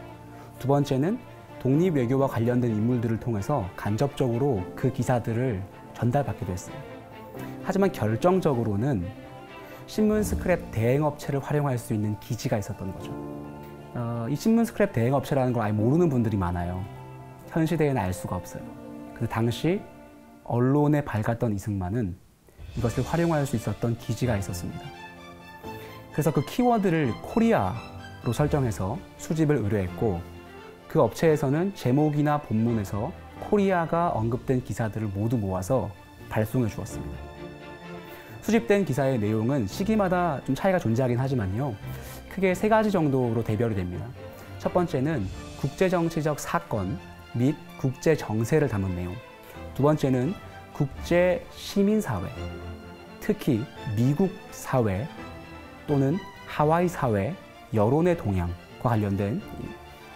두 번째는 독립외교와 관련된 인물들을 통해서 간접적으로 그 기사들을 전달받기도 했어요. 하지만 결정적으로는 신문 스크랩 대행업체를 활용할 수 있는 기지가 있었던 거죠. 이 신문 스크랩 대행업체라는 걸 아예 모르는 분들이 많아요. 현 시대에는 알 수가 없어요. 근데 당시 언론에 밝았던 이승만은 이것을 활용할 수 있었던 기지가 있었습니다. 그래서 그 키워드를 코리아로 설정해서 수집을 의뢰했고 그 업체에서는 제목이나 본문에서 코리아가 언급된 기사들을 모두 모아서 발송해 주었습니다. 수집된 기사의 내용은 시기마다 좀 차이가 존재하긴 하지만요. 크게 3가지 정도로 대별이 됩니다. 첫 번째는 국제정치적 사건 및 국제 정세를 담은 내용. 두 번째는 국제 시민사회, 특히 미국 사회 또는 하와이 사회 여론의 동향과 관련된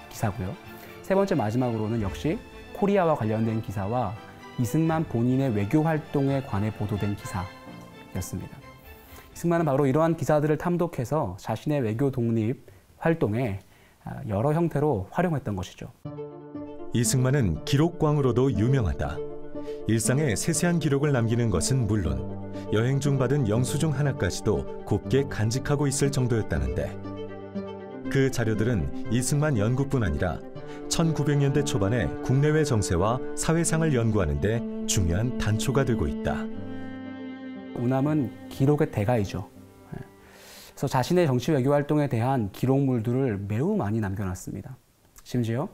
기사고요. 세 번째 마지막으로는 역시 코리아와 관련된 기사와 이승만 본인의 외교 활동에 관해 보도된 기사였습니다. 이승만은 바로 이러한 기사들을 탐독해서 자신의 외교 독립 활동에 여러 형태로 활용했던 것이죠. 이승만은 기록광으로도 유명하다. 일상의 세세한 기록을 남기는 것은 물론 여행 중 받은 영수증 하나까지도 곱게 간직하고 있을 정도였다는데 그 자료들은 이승만 연구뿐 아니라 1900년대 초반에 국내외 정세와 사회상을 연구하는 데 중요한 단초가 되고 있다. 우남은 기록의 대가이죠. 그래서 자신의 정치 외교 활동에 대한 기록물들을 매우 많이 남겨놨습니다. 심지어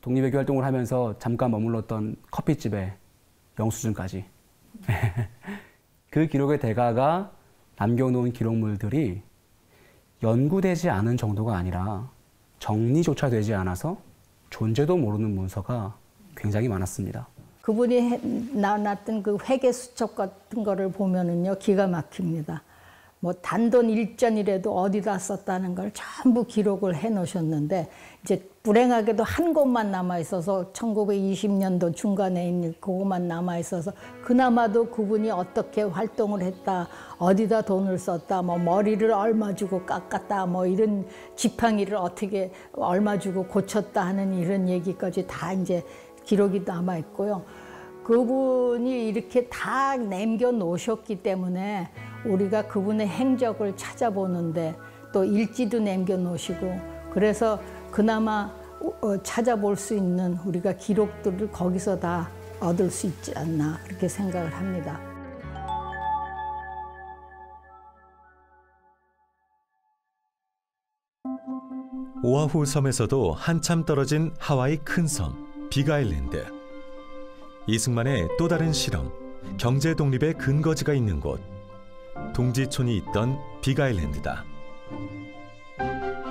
독립외교 활동을 하면서 잠깐 머물렀던 커피집에 영수증까지. 그 기록의 대가가 남겨놓은 기록물들이 연구되지 않은 정도가 아니라 정리조차 되지 않아서 존재도 모르는 문서가 굉장히 많았습니다. 그분이 나눴던 그 회계 수첩 같은 거를 보면은요, 기가 막힙니다. 뭐 단돈 일전이라도 어디다 썼다는 걸 전부 기록을 해 놓으셨는데 이제 불행하게도 한 곳만 남아 있어서 1920년도 중간에 있는 그것만 남아 있어서 그나마도 그분이 어떻게 활동을 했다, 어디다 돈을 썼다, 뭐 머리를 얼마 주고 깎았다, 뭐 이런 지팡이를 어떻게 얼마 주고 고쳤다 하는 이런 얘기까지 다 이제 기록이 남아 있고요. 그분이 이렇게 다 남겨놓으셨기 때문에 우리가 그분의 행적을 찾아보는데 또 일지도 남겨놓으시고 그래서 그나마 찾아볼 수 있는 우리가 기록들을 거기서 다 얻을 수 있지 않나 그렇게 생각을 합니다. 오아후 섬에서도 한참 떨어진 하와이 큰 섬 빅아일랜드. 이승만의 또 다른 실험, 경제 독립의 근거지가 있는 곳, 동지촌이 있던 빅아일랜드다.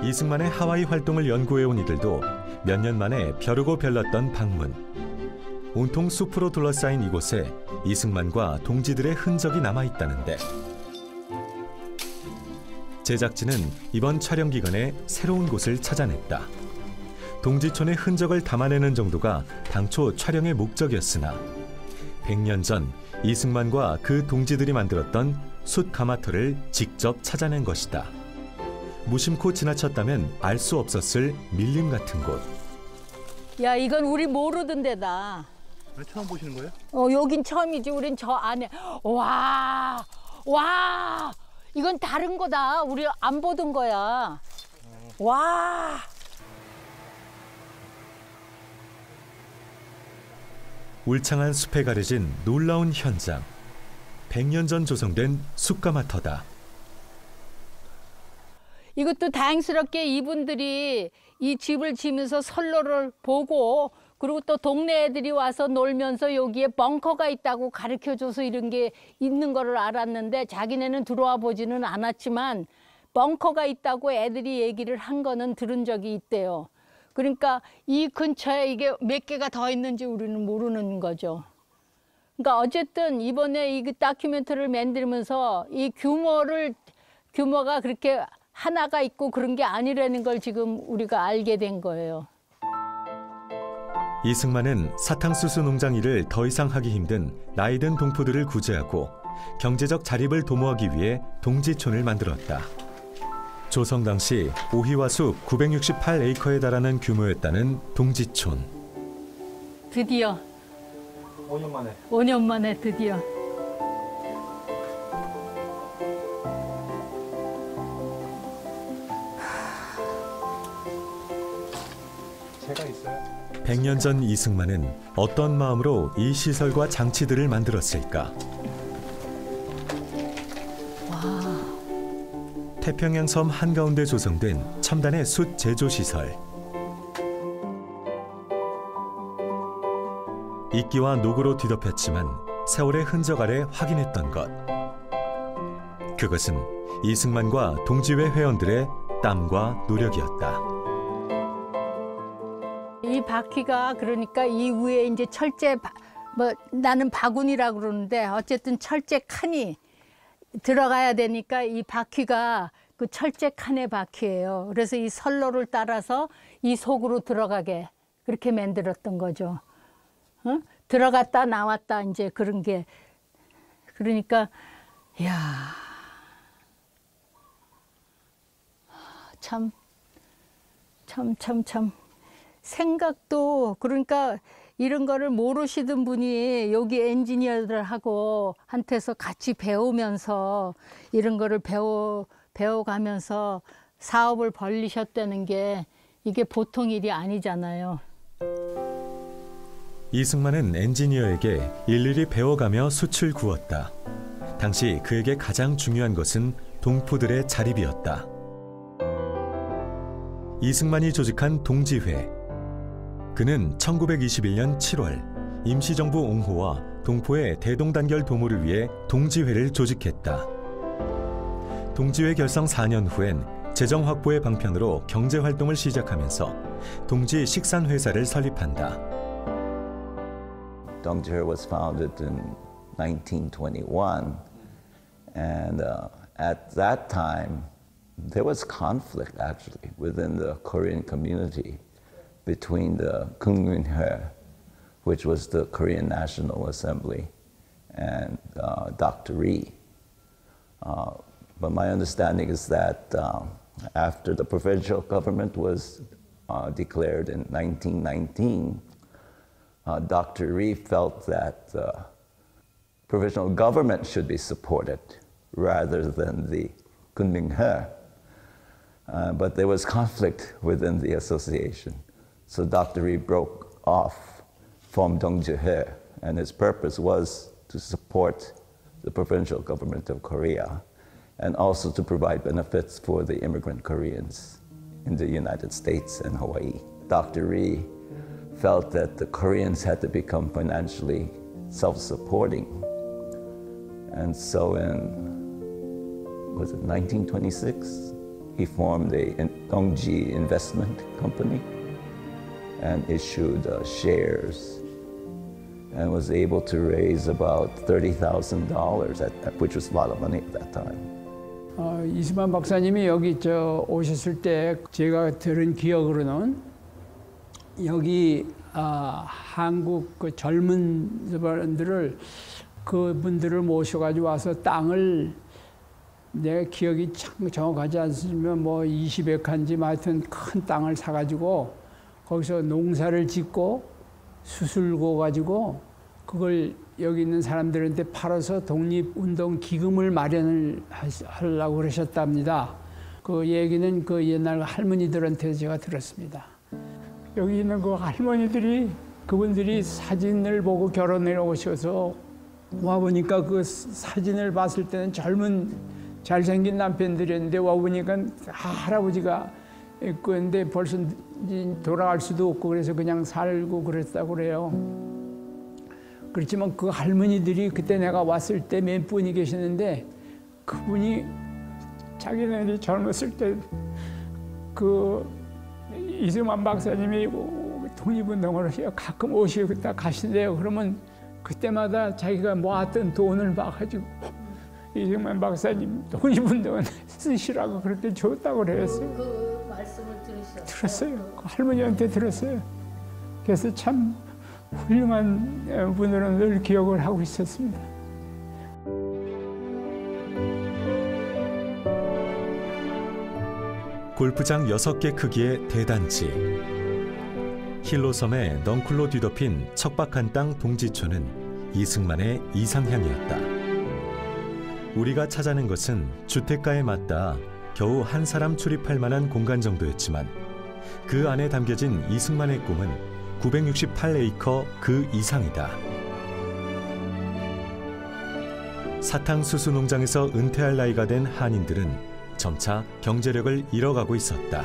이승만의 하와이 활동을 연구해온 이들도 몇 년 만에 벼르고 별났던 방문. 온통 숲으로 둘러싸인 이곳에 이승만과 동지들의 흔적이 남아있다는데 제작진은 이번 촬영 기간에 새로운 곳을 찾아냈다. 동지촌의 흔적을 담아내는 정도가 당초 촬영의 목적이었으나 100년 전 이승만과 그 동지들이 만들었던 숯 가마터를 직접 찾아낸 것이다. 무심코 지나쳤다면 알 수 없었을 밀림 같은 곳. 야, 이건 우리 모르던 데다. 처음 보시는 거예요? 여긴 처음이지. 우린 저 안에. 와, 이건 다른 거다. 우리 안 보던 거야. 와. 울창한 숲에 가려진 놀라운 현장. 100년 전 조성된 숯가마터다. 이것도 다행스럽게 이분들이 이 집을 지면서 선로를 보고 그리고 또 동네 애들이 와서 놀면서 여기에 벙커가 있다고 가르쳐줘서 이런 게 있는 거를 알았는데 자기네는 들어와 보지는 않았지만 벙커가 있다고 애들이 얘기를 한 거는 들은 적이 있대요. 그러니까 이 근처에 이게 몇 개가 더 있는지 우리는 모르는 거죠. 그러니까 어쨌든 이번에 이 다큐멘터리를 만들면서 이 규모가 그렇게 하나가 있고 그런 게 아니라는 걸 지금 우리가 알게 된 거예요. 이승만은 사탕수수 농장 일을 더 이상 하기 힘든 나이든 동포들을 구제하고 경제적 자립을 도모하기 위해 동지촌을 만들었다. 조성 당시 오희와 숲 968에이커에 달하는 규모였다는 동지촌. 드디어 5년 만에 드디어. 제가 있어요. 100년 전 이승만은 어떤 마음으로 이 시설과 장치들을 만들었을까? 태평양 섬 한가운데 조성된 첨단의 숯 제조 시설. 이끼와 녹으로 뒤덮였지만 세월의 흔적 아래 확인했던 것. 그것은 이승만과 동지회 회원들의 땀과 노력이었다. 이 바퀴가 그러니까 이 위에 이제 철제 나는 바구니라고 그러는데 어쨌든 철제 칸이 들어가야 되니까 이 바퀴가 그 철제 칸의 바퀴예요. 그래서 이 선로를 따라서 이 속으로 들어가게 그렇게 만들었던 거죠. 어? 들어갔다 나왔다 이제 그런 게 그러니까 이야 참 생각도 그러니까 이런 거를 모르시던 분이 여기 엔지니어들하고 한테서 같이 배우면서 이런 거를 배워가면서 사업을 벌리셨다는 게 이게 보통 일이 아니잖아요. 이승만은 엔지니어에게 일일이 배워가며 숯을 구웠다. 당시 그에게 가장 중요한 것은 동포들의 자립이었다. 이승만이 조직한 동지회. 그는 1921년 7월 임시정부 옹호와 동포의 대동단결 도모를 위해 동지회를 조직했다. 동지회 결성 4년 후엔 재정 확보의 방편으로 경제활동을 시작하면서 동지 식산회사를 설립한다. Dongjihe was founded in 1921, and at that time there was conflict actually within the Korean community between the Kungmunhe, which was the Korean National Assembly, and Dr. Ri. But my understanding is that after the provincial government was declared in 1919, Dr. Ri felt that the provisional government should be supported rather than the Kunminghe. But there was conflict within the association. So Dr. Ri broke off from Dongjihe, and his purpose was to support the provincial government of Korea and also to provide benefits for the immigrant Koreans in the United States and Hawaii. Dr. Ri felt that the Koreans had to become financially self-supporting. And so in, was it 1926? He formed a Dongji Investment Company and issued shares and was able to raise about $30,000, which was a lot of money at that time. 이승만 박사님이 여기 오셨을 때 제가 들은 기억으로는 여기 한국 그 젊은 사람들을 그분들을 모셔가지고 와서 땅을 내 기억이 참 정확하지 않으면 뭐 20에칸지 하여튼 큰 땅을 사가지고 거기서 농사를 짓고 수술고 가지고 그걸 여기 있는 사람들한테 팔아서 독립운동 기금을 마련을 하려고 그러셨답니다. 그 얘기는 그 옛날 할머니들한테 제가 들었습니다. 여기 있는 그 할머니들이 그분들이 사진을 보고 결혼해 오셔서 와 보니까 그 사진을 봤을 때는 젊은 잘생긴 남편들이었는데 와보니까 할아버지가 있는데 벌써 돌아갈 수도 없고 그래서 그냥 살고 그랬다고 그래요. 그렇지만 그 할머니들이 그때 내가 왔을 때 몇 분이 계시는데 그분이 자기네들이 젊었을 때 그 이승만 박사님이 독립운동을 가끔 오시고 가신대요. 그러면 그때마다 자기가 모았던 돈을 막가지고 이승만 박사님 독립운동은 쓰시라고 그렇게 줬다고 그랬어요. 그 말씀을 들었어요. 그 할머니한테 들었어요. 그래서 참 훌륭한 분으로 늘 기억을 하고 있었습니다. 골프장 6개 크기의 대단지, 힐로섬에 넝쿨로 뒤덮인 척박한 땅 동지촌은 이승만의 이상향이었다. 우리가 찾아낸 것은 주택가에 맞닿아 겨우 한 사람 출입할 만한 공간 정도였지만 그 안에 담겨진 이승만의 꿈은 968에이커 그 이상이다. 사탕수수 농장에서 은퇴할 나이가 된 한인들은 점차 경제력을 잃어가고 있었다.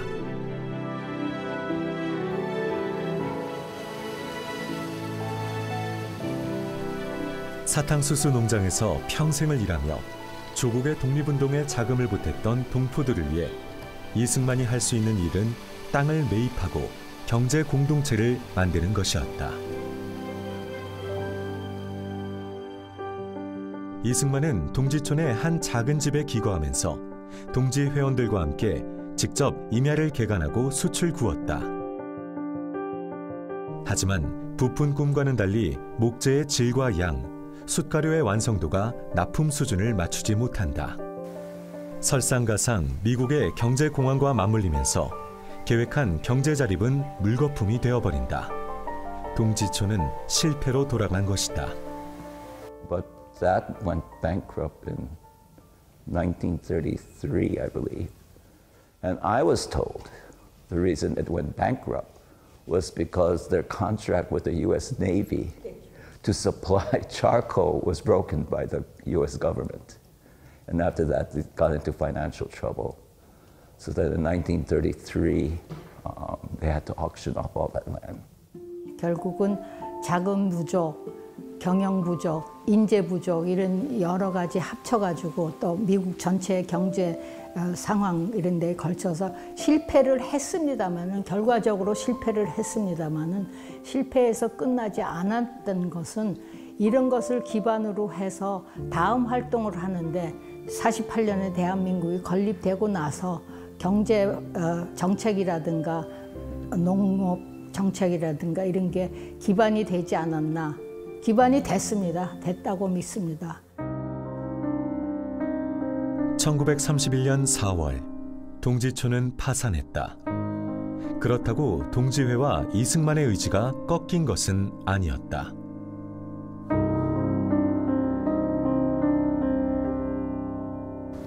사탕수수 농장에서 평생을 일하며 조국의 독립운동에 자금을 보탰던 동포들을 위해 이승만이 할 수 있는 일은 땅을 매입하고 경제 공동체를 만드는 것이었다. 이승만은 동지촌의 한 작은 집에 기거하면서 동지 회원들과 함께 직접 임야를 개간하고 숯을 구웠다. 하지만 부푼 꿈과는 달리 목재의 질과 양, 숯가루의 완성도가 납품 수준을 맞추지 못한다. 설상가상 미국의 경제공황과 맞물리면서 계획한 경제자립은 물거품이 되어버린다. 동지촌은 실패로 돌아간 것이다. But that went bankrupt in 1933, I believe. And I was told the reason it went bankrupt was because their contract with the U.S. Navy to supply charcoal was broken by the U.S. government. And after that, it got into financial trouble. So that in 1933, they had to auction off all that land. 결국은 자금 부족, 경영 부족, 인재 부족 이런 여러 가지 합쳐가지고 또 미국 전체 경제 상황 이런 데에 걸쳐서 실패를 했습니다마는 결과적으로 실패를 했습니다마는 실패해서 끝나지 않았던 것은 이런 것을 기반으로 해서 다음 활동을 하는데 48년에 대한민국이 건립되고 나서 경제 정책이라든가 농업 정책이라든가 이런 게 기반이 되지 않았나. 기반이 됐습니다. 됐다고 믿습니다. 1931년 4월, 동지촌은 파산했다. 그렇다고 동지회와 이승만의 의지가 꺾인 것은 아니었다.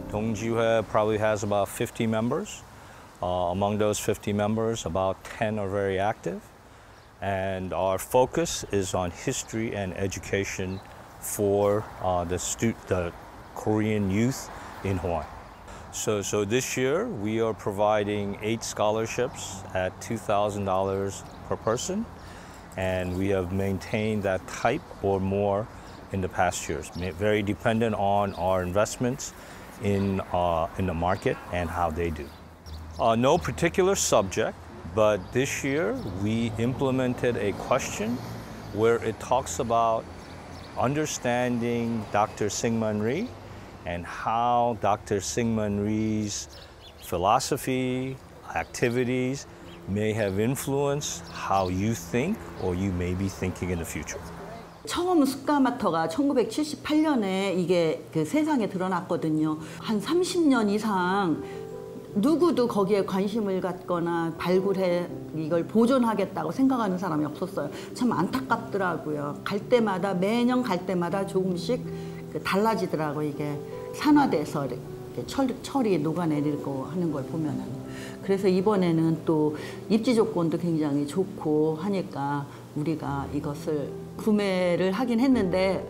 동지회 probably has about 50 members. Among those 50 members, about 10 are very active. And our focus is on history and education for the Korean youth in Hawaii. So this year we are providing 8 scholarships at $2,000 per person, and we have maintained that type or more in the past years. Very dependent on our investments in the market and how they do. No particular subject. But this year, we implemented a question where it talks about understanding Dr. Syngman Rhee and how Dr. Syngman Rhee's philosophy, activities may have influenced how you think or you may be thinking in the future. 처음 숯가마터가 1978년에 이게 그 세상에 드러났거든요. 한 30년 이상 누구도 거기에 관심을 갖거나 발굴해 이걸 보존하겠다고 생각하는 사람이 없었어요. 참 안타깝더라고요. 갈 때마다 매년 갈 때마다 조금씩 달라지더라고요. 이게 산화돼서 이렇게 철이 녹아내리고 하는 걸 보면은. 그래서 이번에는 또 입지 조건도 굉장히 좋고 하니까 우리가 이것을 구매를 하긴 했는데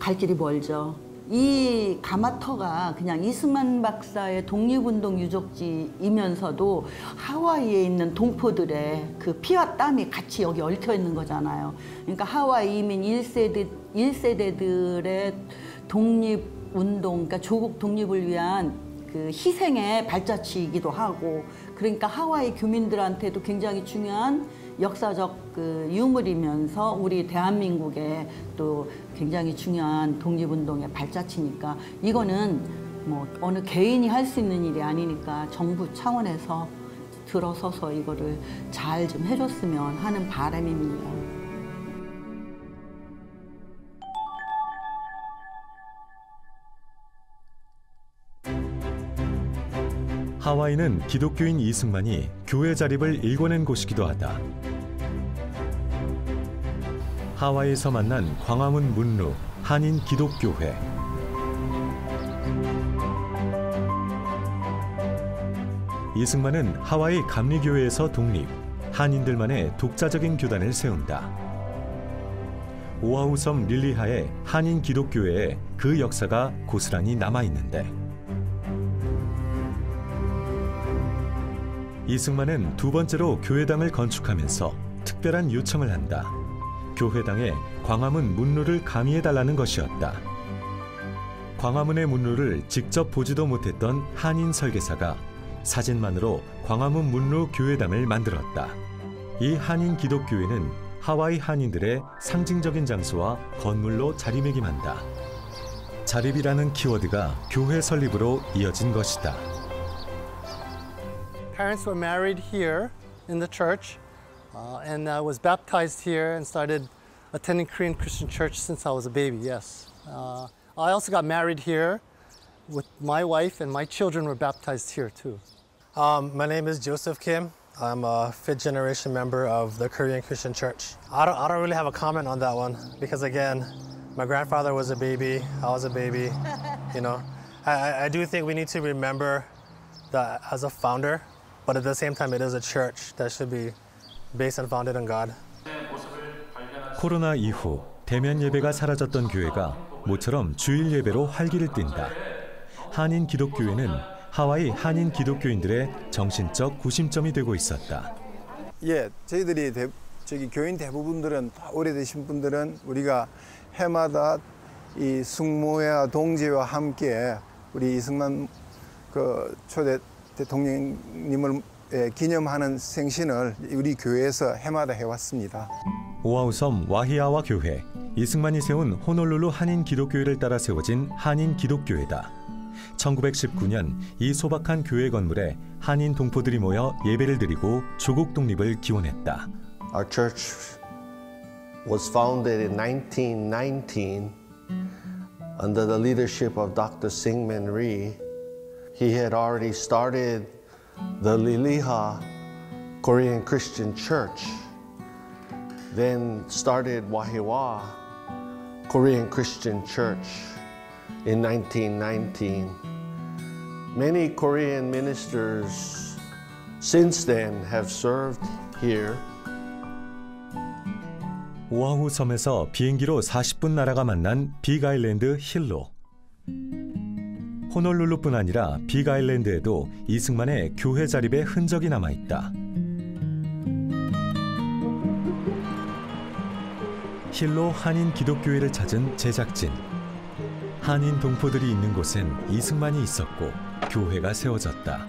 갈 길이 멀죠. 이 가마터가 그냥 이승만 박사의 독립운동 유적지이면서도 하와이에 있는 동포들의 그 피와 땀이 같이 여기 얽혀 있는 거잖아요. 그러니까 하와이 이민 1세대들의 독립운동, 그러니까 조국 독립을 위한 그 희생의 발자취이기도 하고, 그러니까 하와이 교민들한테도 굉장히 중요한 역사적 그 유물이면서 우리 대한민국의 또 굉장히 중요한 독립운동의 발자취니까 이거는 뭐 어느 개인이 할 수 있는 일이 아니니까 정부 차원에서 들어서서 이거를 잘 좀 해줬으면 하는 바람입니다. 하와이는 기독교인 이승만이 교회 자립을 일궈낸 곳이기도 하다. 하와이에서 만난 광화문 문루 한인 기독교회. 이승만은 하와이 감리교회에서 독립, 한인들만의 독자적인 교단을 세운다. 오아후 섬 릴리하의 한인 기독교회에 그 역사가 고스란히 남아있는데, 이승만은 두 번째로 교회당을 건축하면서 특별한 요청을 한다. 교회당에 광화문 문루를 가미해달라는 것이었다. 광화문의 문루를 직접 보지도 못했던 한인 설계사가 사진만으로 광화문 문루 교회당을 만들었다. 이 한인 기독교회는 하와이 한인들의 상징적인 장소와 건물로 자리매김한다. 자립이라는 키워드가 교회 설립으로 이어진 것이다. Parents were married here in the church, and I was baptized here and started attending Korean Christian church since I was a baby, yes. I also got married here with my wife, and my children were baptized here too. My name is Joseph Kim. I'm a fifth generation member of the Korean Christian church. I don't really have a comment on that one because again, my grandfather was a baby, I was a baby, you know. I do think we need to remember that as a founder, but at the same time, it is a church that should be based and founded on God. 코로나 이후 대면 예배가 사라졌던 교회가 모처럼 주일 예배로 활기를 띈다. 한인 기독교회는 하와이 한인 기독교인들의 정신적 구심점이 되고 있었다. 예, 저희들이 교인 대부분들은 오래되신 분들은 우리가 해마다 이 숙모회와 동지와 함께 우리 이승만 그 초대 대통령님을 기념하는 생신을 우리 교회에서 해마다 해왔습니다. 오아후 섬 와히아와 교회, 이승만이 세운 호놀룰루 한인 기독교회를 따라 세워진 한인 기독교회다. 1919년 이 소박한 교회 건물에 한인 동포들이 모여 예배를 드리고 조국 독립을 기원했다. Our church was founded in 1919 under the leadership of Dr. Syngman Rhee. He had already started the Liliha Korean Christian Church, then started Wahiwa Korean Christian Church in 1919. Many Korean ministers since then have served here. 오아후 섬에서 비행기로 40분 나라가 만난 빅아일랜드 힐로. 호놀룰루뿐 아니라 빅아일랜드에도 이승만의 교회 자립의 흔적이 남아있다. 힐로 한인 기독교회를 찾은 제작진. 한인 동포들이 있는 곳엔 이승만이 있었고 교회가 세워졌다.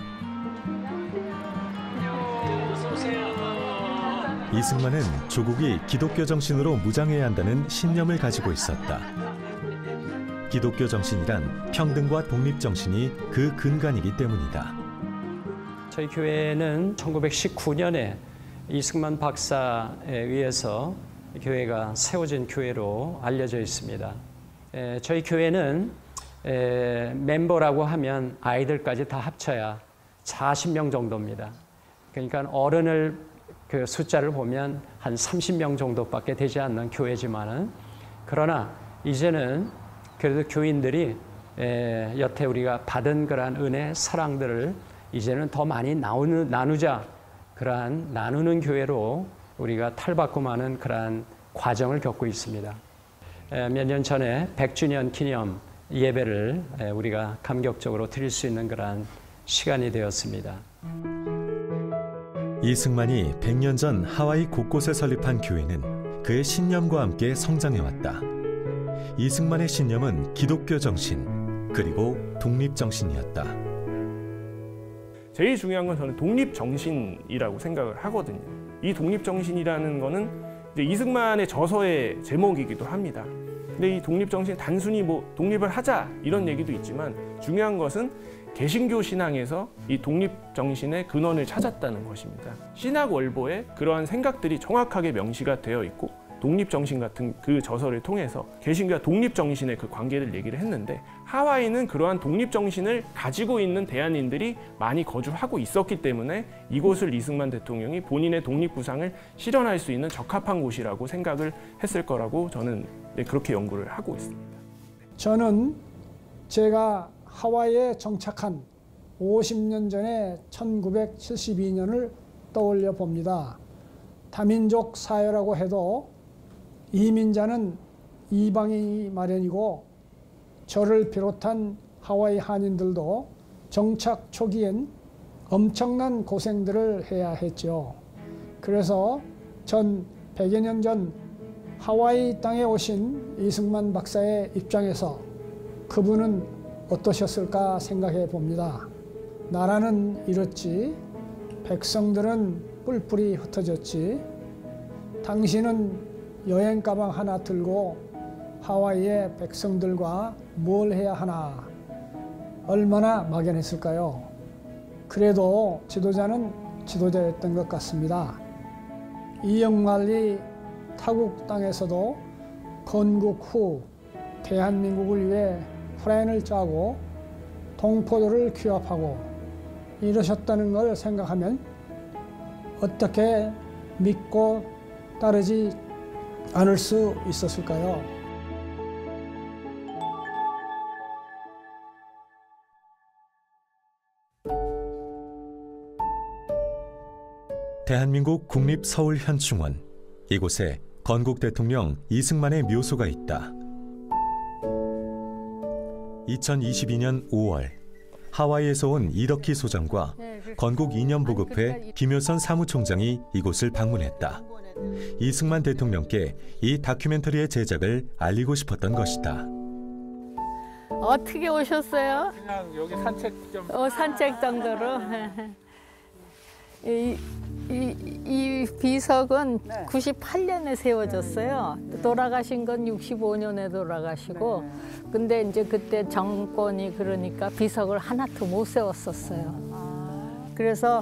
이승만은 조국이 기독교 정신으로 무장해야 한다는 신념을 가지고 있었다. 기독교 정신이란 평등과 독립 정신이 그 근간이기 때문이다. 저희 교회는 1919년에 이승만 박사에 의해서 교회가 세워진 교회로 알려져 있습니다. 저희 교회는 멤버라고 하면 아이들까지 다 합쳐야 40명 정도입니다. 그러니까 어른을 그 숫자를 보면 한 30명 정도밖에 되지 않는 교회지만은, 그러나 이제는 그래도 교인들이 여태 우리가 받은 그러한 은혜, 사랑들을 이제는 더 많이 나누자, 그러한 나누는 교회로 우리가 탈바꿈하는 그러한 과정을 겪고 있습니다. 몇 년 전에 100주년 기념 예배를 우리가 감격적으로 드릴 수 있는 그러한 시간이 되었습니다. 이승만이 100년 전 하와이 곳곳에 설립한 교회는 그의 신념과 함께 성장해왔다. 이승만의 신념은 기독교 정신, 그리고 독립 정신이었다. 제일 중요한 건 저는 독립 정신이라고 생각을 하거든요. 이 독립 정신이라는 거는 이제 이승만의 저서의 제목이기도 합니다. 근데 이 독립 정신 단순히 뭐 독립을 하자 이런 얘기도 있지만 중요한 것은 개신교 신앙에서 이 독립 정신의 근원을 찾았다는 것입니다. 신학 월보에 그러한 생각들이 정확하게 명시가 되어 있고 독립 정신 같은 그 저서를 통해서 개신교와 독립 정신의 그 관계를 얘기를 했는데 하와이는 그러한 독립 정신을 가지고 있는 대한인들이 많이 거주하고 있었기 때문에 이곳을 이승만 대통령이 본인의 독립 구상을 실현할 수 있는 적합한 곳이라고 생각을 했을 거라고 저는 그렇게 연구를 하고 있습니다. 저는 제가 하와이에 정착한 50년 전에 1972년을 떠올려 봅니다. 다민족 사회라고 해도 이민자는 이방인이 마련이고 저를 비롯한 하와이 한인들도 정착 초기엔 엄청난 고생들을 해야 했죠. 그래서 전 100여 년 전 하와이 땅에 오신 이승만 박사의 입장에서 그분은 어떠셨을까 생각해 봅니다. 나라는 이렇지, 백성들은 뿔뿔이 흩어졌지, 당신은 여행 가방 하나 들고 하와이의 백성들과 뭘 해야 하나, 얼마나 막연했을까요? 그래도 지도자는 지도자였던 것 같습니다. 이영만리 타국 땅에서도 건국 후 대한민국을 위해 플랜을 짜고 동포들을 규합하고 이러셨다는 걸 생각하면 어떻게 믿고 따르지 않을 수 있었을까요? 대한민국 국립서울현충원. 이곳에 건국 대통령 이승만의 묘소가 있다. 2022년 5월 하와이에서 온 이덕희 소장과 건국 2년 보급회 김효선 사무총장이 이곳을 방문했다. 이승만 대통령께 이 다큐멘터리의 제작을 알리고 싶었던 것이다. 어떻게 오셨어요? 그냥 여기 산책 좀. 산책 정도로. 이 비석은 98년에 세워졌어요. 돌아가신 건 65년에 돌아가시고, 근데 이제 그때 정권이 그러니까 비석을 하나도 못 세웠었어요. 그래서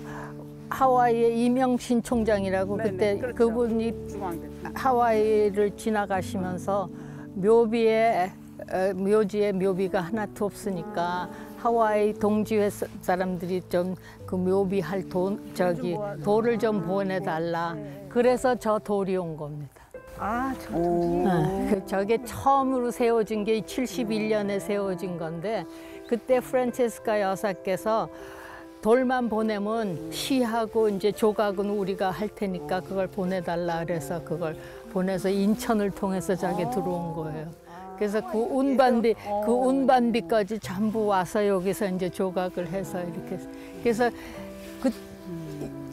하와이의 이명신 총장이라고 그때 그렇죠. 그분이 하와이를 지나가시면서 묘지에 묘비가 하나도 없으니까 하와이 동지회 사람들이 좀 그 묘비할 돌을 좀 보내달라. 그래서 저 돌이 온 겁니다. 아, 저 돌이. 저게 처음으로 세워진 게 71년에 세워진 건데 그때 프란체스카 여사께서 돌만 보내면 시하고 이제 조각은 우리가 할 테니까 그걸 보내달라 그래서 그걸 보내서 인천을 통해서 저게 들어온 거예요. 그래서 그 운반비까지 전부 와서 여기서 이제 조각을 해서 이렇게. 그래서 그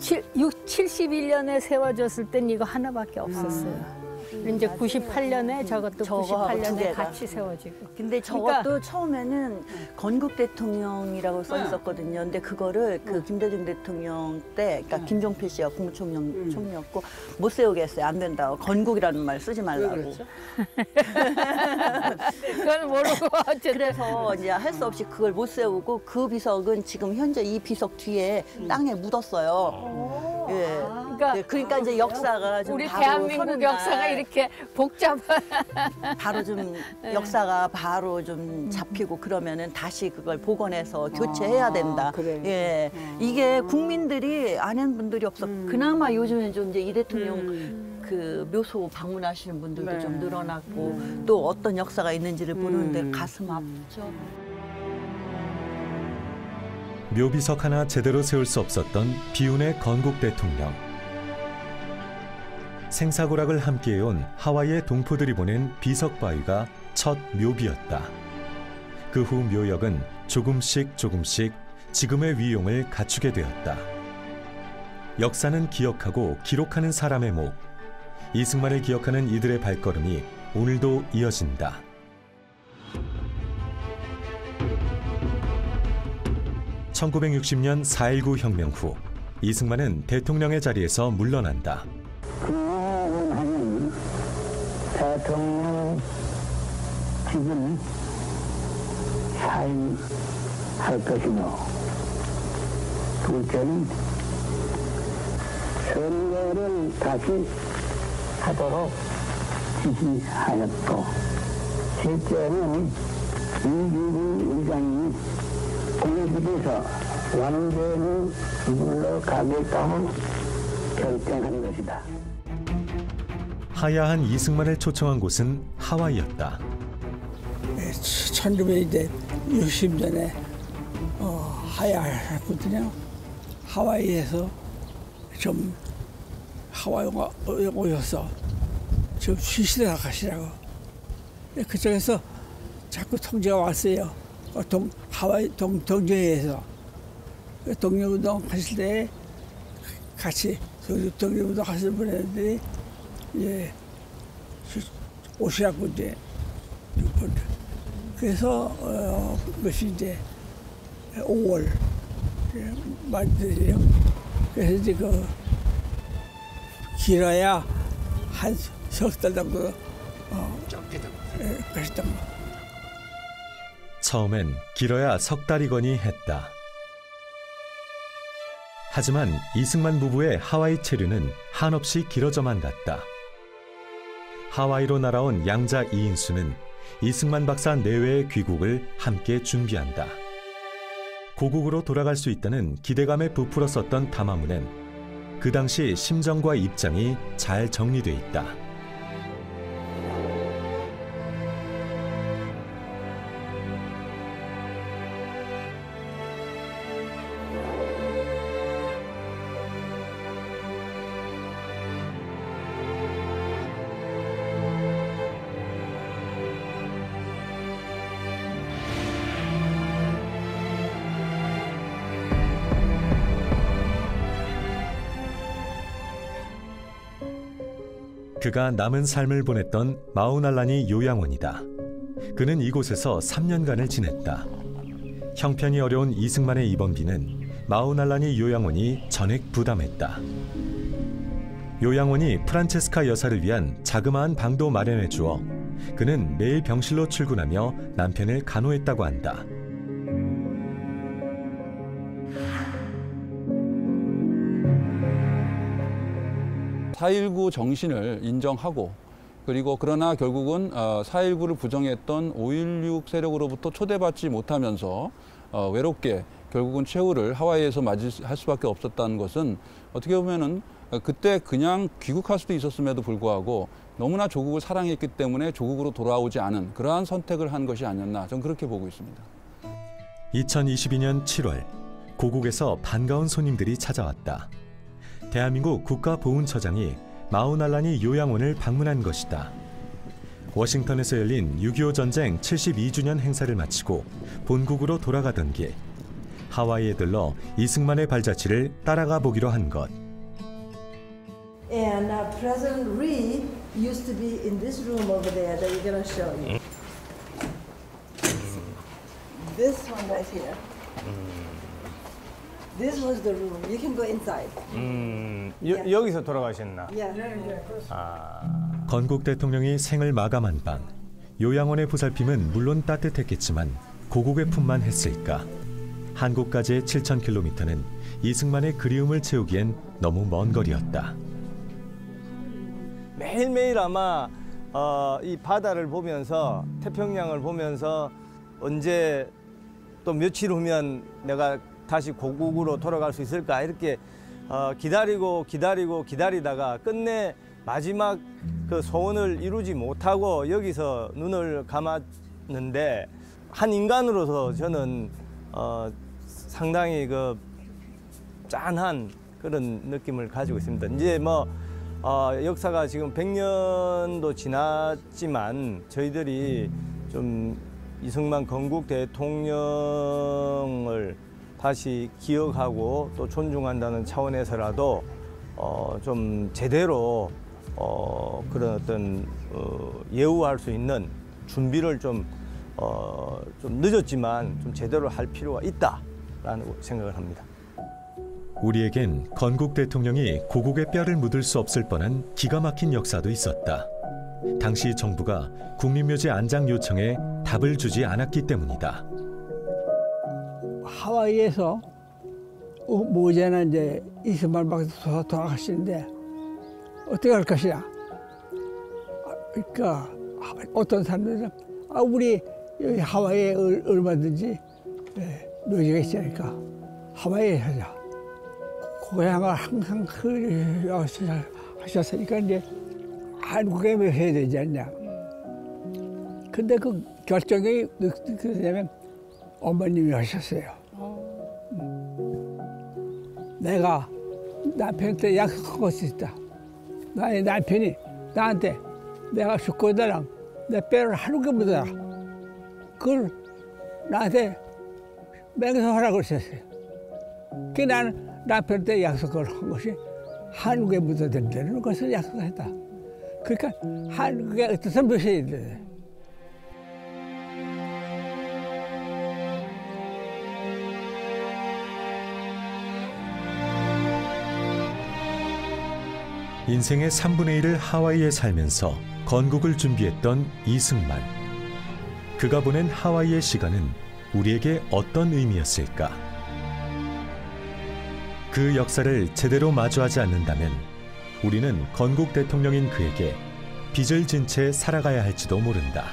71년에 세워졌을 땐 이거 하나밖에 없었어요. 이제 98년에 저것도 98년에 같이 세워지고. 근데 저것도 처음에는 건국 대통령이라고 써 있었거든요. 근데 그거를 그 김대중 대통령 때, 그러니까 김종필 씨가 국무총리였고 못 세우게 했어요. 안 된다고. 건국이라는 말 쓰지 말라고. 그렇죠? 그건 모르고 어쨌든. 그래서 이제 할 수 없이 그걸 못 세우고 그 비석은 지금 현재 이 비석 뒤에 땅에 묻었어요. 예. 그러니까 이제 역사가 좀 우리 대한민국 역사가 이렇게 복잡한 바로 좀 역사가 바로 좀 잡히고 그러면은 다시 그걸 복원해서 교체해야 된다. 그래. 예, 이게 국민들이 아는 분들이 없어. 그나마 요즘에 좀 이제 이 대통령 그 묘소 방문하시는 분들도 좀 늘어났고 또 어떤 역사가 있는지를 보는데 가슴 아프죠. 묘비석 하나 제대로 세울 수 없었던 비운의 건국 대통령. 생사고락을 함께해온 하와이의 동포들이 보낸 비석 바위가 첫 묘비였다. 그 후 묘역은 조금씩 지금의 위용을 갖추게 되었다. 역사는 기억하고 기록하는 사람의 목. 이승만을 기억하는 이들의 발걸음이 오늘도 이어진다. (1960년) 4.19 혁명 후 이승만은 대통령의 자리에서 물러난다. 하는 대통령 직은 사임할 것이며, 둘째는 선거를 다시 하도록 지시하였고, 셋째는 이규근 의장이 공직에서 완전히 물러가겠다고 결정한 것이다. 하야한 이승만을 초청한 곳은 하와이였다. 1960년에 하야했거든요. 하와이에서 좀 하와이 오셔서 좀 쉬시다 가시라고. 그쪽에서 자꾸 통제가 왔어요. 하와이 동정회에서 독립운동 하실 때 같이 독립운동 하시는 분들이 오시라고 이제. 그래서 그것이 이제 5월 말이에요. 그래서 이제 길어야 한 석 달 정도 가셨던 거. 처음엔 길어야 석 달이거니 했다. 하지만 이승만 부부의 하와이 체류는 한없이 길어져만 갔다. 하와이로 날아온 양자 이인수는 이승만 박사 내외의 귀국을 함께 준비한다. 고국으로 돌아갈 수 있다는 기대감에 부풀어 썼던 담화문엔 그 당시 심정과 입장이 잘 정리돼 있다. 그가 남은 삶을 보냈던 마우날라니 요양원이다. 그는 이곳에서 3년간을 지냈다. 형편이 어려운 이승만의 입원비는 마우날라니 요양원이 전액 부담했다. 요양원이 프란체스카 여사를 위한 자그마한 방도 마련해 주어 그는 매일 병실로 출근하며 남편을 간호했다고 한다. 4.19 정신을 인정하고, 그리고 그러나 결국은 4.19를 부정했던 5.16 세력으로부터 초대받지 못하면서 외롭게 결국은 최후를 하와이에서 맞이할 수밖에 없었다는 것은 어떻게 보면은 그때 그냥 귀국할 수도 있었음에도 불구하고 너무나 조국을 사랑했기 때문에 조국으로 돌아오지 않은 그러한 선택을 한 것이 아니었나, 저는 그렇게 보고 있습니다. 2022년 7월 고국에서 반가운 손님들이 찾아왔다. 대한민국 국가보훈처장이 마우날라니 요양원을 방문한 것이다. 워싱턴에서 열린 6.25 전쟁 72주년 행사를 마치고 본국으로 돌아가던 길, 하와이에 들러 이승만의 발자취를 따라가 보기로 한 것. And President Reed used to be in this room over there that we're going to show you. This one right here. This was the room. You can go inside. 여기서 돌아가셨나? Yeah. 건국 대통령이 생을 마감한 방, 요양원의 보살핌은 물론 따뜻했겠지만 고국의 품만 했을까? 한국까지의 7,000km는 이승만의 그리움을 채우기엔 너무 먼 거리였다. 매일매일 아마 이 바다를 보면서, 태평양을 보면서 언제 또 며칠 후면 내가 다시 고국으로 돌아갈 수 있을까, 이렇게 기다리다가 끝내 마지막 그 소원을 이루지 못하고 여기서 눈을 감았는데, 한 인간으로서 저는 상당히 그 짠한 그런 느낌을 가지고 있습니다. 이제 역사가 지금 100년도 지났지만 저희들이 좀 이승만 건국 대통령을 다시 기억하고 또 존중한다는 차원에서라도 좀 제대로 그런 어떤 예우할 수 있는 준비를 좀 늦었지만 좀 제대로 할 필요가 있다라는 생각을 합니다. 우리에겐 건국 대통령이 고국의 뼈를 묻을 수 없을 뻔한 기가 막힌 역사도 있었다. 당시 정부가 국민묘지 안장 요청에 답을 주지 않았기 때문이다. 하와이에서 모제는 이제 이승만 박사 돌아가시는데 어떻게 할 것이냐. 그러니까 어떤 사람들은 우리 여기 하와이에 얼마든지 묘지가 있으니까 하와이에 하자. 고향을 항상 하셨으니까 이제 한국에 왜 해야 되지 않냐. 근데 그 결정이 그러냐면 어머님이 하셨어요. 내가 남편한테 약속한 것이 있다. 나의 남편이 나한테 내가 죽고 나랑 내 뼈를 한국에 묻어라. 그걸 나한테 맹세하라고 그러셨어요. 그 나는 남편한테 약속을 한 것이 한국에 묻어야 된다는 것을 약속했다. 그러니까 한국에 어떤 묻어야 돼. 인생의 3분의 1을 하와이에 살면서 건국을 준비했던 이승만. 그가 보낸 하와이의 시간은 우리에게 어떤 의미였을까? 그 역사를 제대로 마주하지 않는다면 우리는 건국 대통령인 그에게 빚을 진 채 살아가야 할지도 모른다.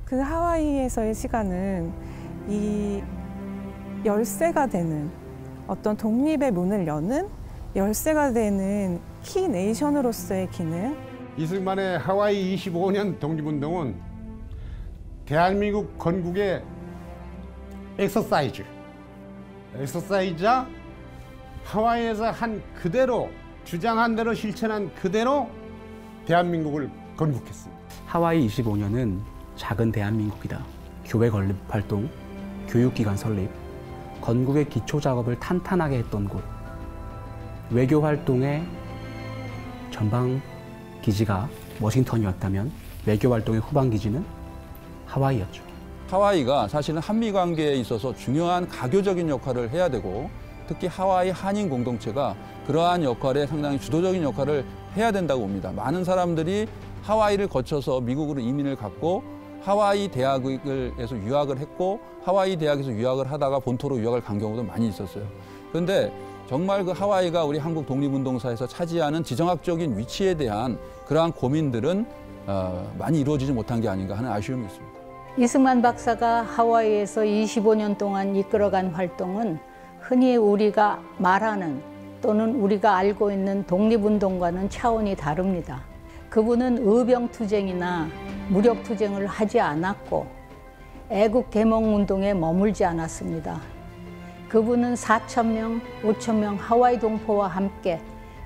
그 하와이에서의 시간은 이 열쇠가 되는 어떤 독립의 문을 여는 열쇠가 되는 키 네이션으로서의 기능. 이승만의 하와이 25년 독립운동은 대한민국 건국의 엑서사이즈자 하와이에서 한 그대로 주장한 대로 실천한 그대로 대한민국을 건국했습니다. 하와이 25년은 작은 대한민국이다. 교회 건립 활동, 교육기관 설립, 건국의 기초 작업을 탄탄하게 했던 곳. 외교 활동의 전방 기지가 워싱턴이었다면 외교 활동의 후방 기지는 하와이였죠. 하와이가 사실은 한미 관계에 있어서 중요한 가교적인 역할을 해야 되고 특히 하와이 한인 공동체가 그러한 역할에 상당히 주도적인 역할을 해야 된다고 봅니다. 많은 사람들이 하와이를 거쳐서 미국으로 이민을 갔고 하와이 대학에서 유학을 했고 하와이 대학에서 유학을 하다가 본토로 유학을 간 경우도 많이 있었어요. 그런데 정말 그 하와이가 우리 한국 독립운동사에서 차지하는 지정학적인 위치에 대한 그러한 고민들은 많이 이루어지지 못한 게 아닌가 하는 아쉬움이 있습니다. 이승만 박사가 하와이에서 25년 동안 이끌어간 활동은 흔히 우리가 말하는 또는 우리가 알고 있는 독립운동과는 차원이 다릅니다. 그분은 의병투쟁이나 무력투쟁을 하지 않았고 애국개몽운동에 머물지 않았습니다. 그분은 4,000명, 5,000명 하와이 동포와 함께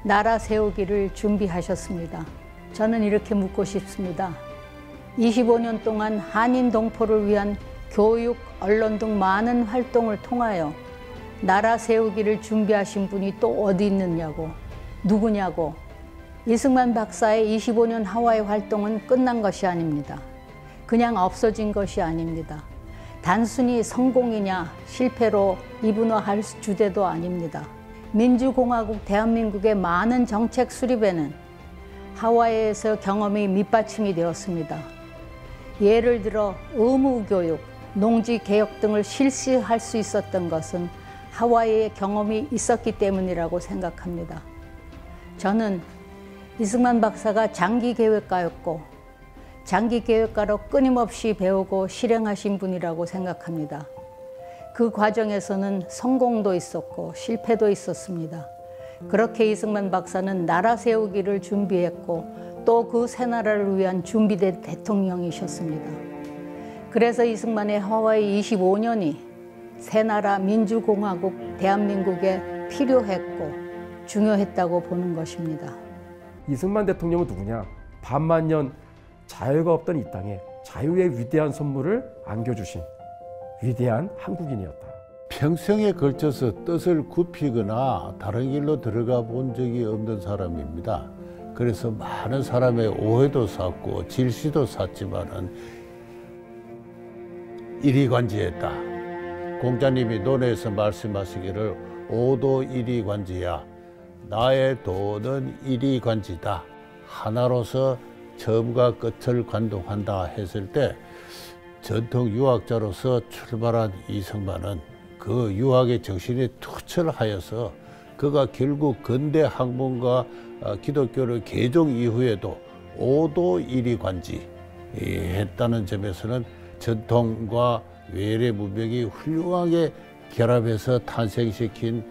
나라 세우기를 준비하셨습니다. 저는 이렇게 묻고 싶습니다. 25년 동안 한인 동포를 위한 교육, 언론 등 많은 활동을 통하여 나라 세우기를 준비하신 분이 또 어디 있느냐고, 누구냐고. 이승만 박사의 25년 하와이 활동은 끝난 것이 아닙니다. 그냥 없어진 것이 아닙니다. 단순히 성공이냐 실패로 이분화할 주제도 아닙니다. 민주공화국 대한민국의 많은 정책 수립에는 하와이에서 경험이 밑받침이 되었습니다. 예를 들어 의무교육, 농지개혁 등을 실시할 수 있었던 것은 하와이의 경험이 있었기 때문이라고 생각합니다. 저는 이승만 박사가 장기계획가였고 장기계획가로 끊임없이 배우고 실행하신 분이라고 생각합니다. 그 과정에서는 성공도 있었고 실패도 있었습니다. 그렇게 이승만 박사는 나라 세우기를 준비했고 또 그 새 나라를 위한 준비된 대통령이셨습니다. 그래서 이승만의 하와이 25년이 새나라 민주공화국 대한민국에 필요했고 중요했다고 보는 것입니다. 이승만 대통령은 누구냐? 반만년 자유가 없던 이 땅에 자유의 위대한 선물을 안겨주신 위대한 한국인이었다. 평생에 걸쳐서 뜻을 굽히거나 다른 길로 들어가 본 적이 없는 사람입니다. 그래서 많은 사람의 오해도 샀고 질시도 샀지만은 이리관지했다. 공자님이 논에서 말씀하시기를 오도 이리관지야. 나의 도는 이리관지다. 하나로서 처음과 끝을 관통한다 했을 때 전통 유학자로서 출발한 이승만은 그 유학의 정신에 투철하여서 그가 결국 근대 학문과 기독교를 개종 이후에도 오도 이리관지 했다는 점에서는 전통과 외래 문명이 훌륭하게 결합해서 탄생시킨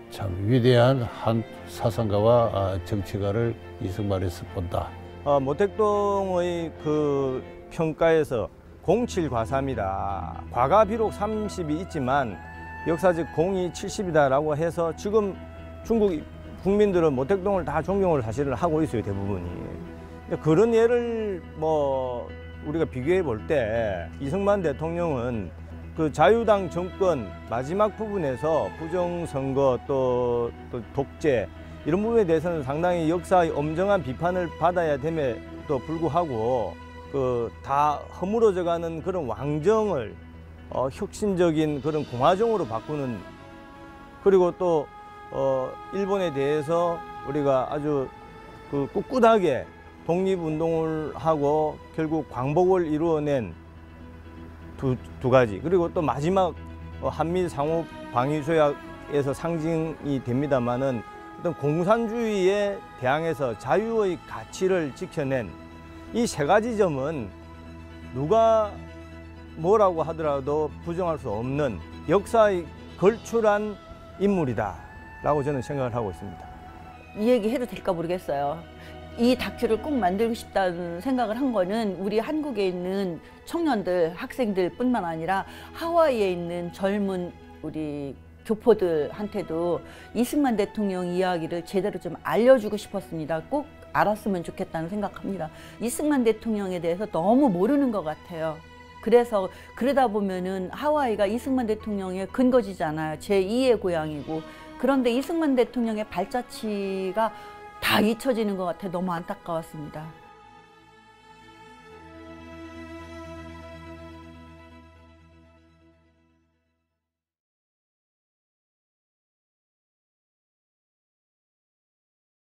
참 위대한 한 사상가와 정치가를 이승만에서 본다. 모택동의 그 평가에서 07과삼이다. 과가 비록 30이 있지만 역사적 공이 70이다라고 해서 지금 중국 국민들은 모택동을 다 존경을 사실은 하고 있어요, 대부분이. 그런 예를 뭐 우리가 비교해 볼 때 이승만 대통령은 그 자유당 정권 마지막 부분에서 부정선거 또 독재 이런 부분에 대해서는 상당히 역사의 엄정한 비판을 받아야 됨에도 불구하고 그 다 허물어져가는 그런 왕정을 혁신적인 그런 공화정으로 바꾸는, 그리고 또 일본에 대해서 우리가 아주 그 꿋꿋하게 독립운동을 하고 결국 광복을 이루어낸 두 가지, 그리고 또 마지막 한미 상호 방위 조약에서 상징이 됩니다만은 어떤 공산주의에 대항해서 자유의 가치를 지켜낸 이 세 가지 점은 누가 뭐라고 하더라도 부정할 수 없는 역사의 걸출한 인물이다라고 저는 생각을 하고 있습니다. 이 얘기 해도 될까 모르겠어요. 이 다큐를 꼭 만들고 싶다는 생각을 한 거는 우리 한국에 있는 청년들, 학생들 뿐만 아니라 하와이에 있는 젊은 우리 교포들한테도 이승만 대통령 이야기를 제대로 좀 알려주고 싶었습니다. 꼭 알았으면 좋겠다는 생각합니다. 이승만 대통령에 대해서 너무 모르는 것 같아요. 그래서 그러다 보면은 하와이가 이승만 대통령의 근거지잖아요. 제2의 고향이고. 그런데 이승만 대통령의 발자취가 다 잊혀지는 것 같아 너무 안타까웠습니다.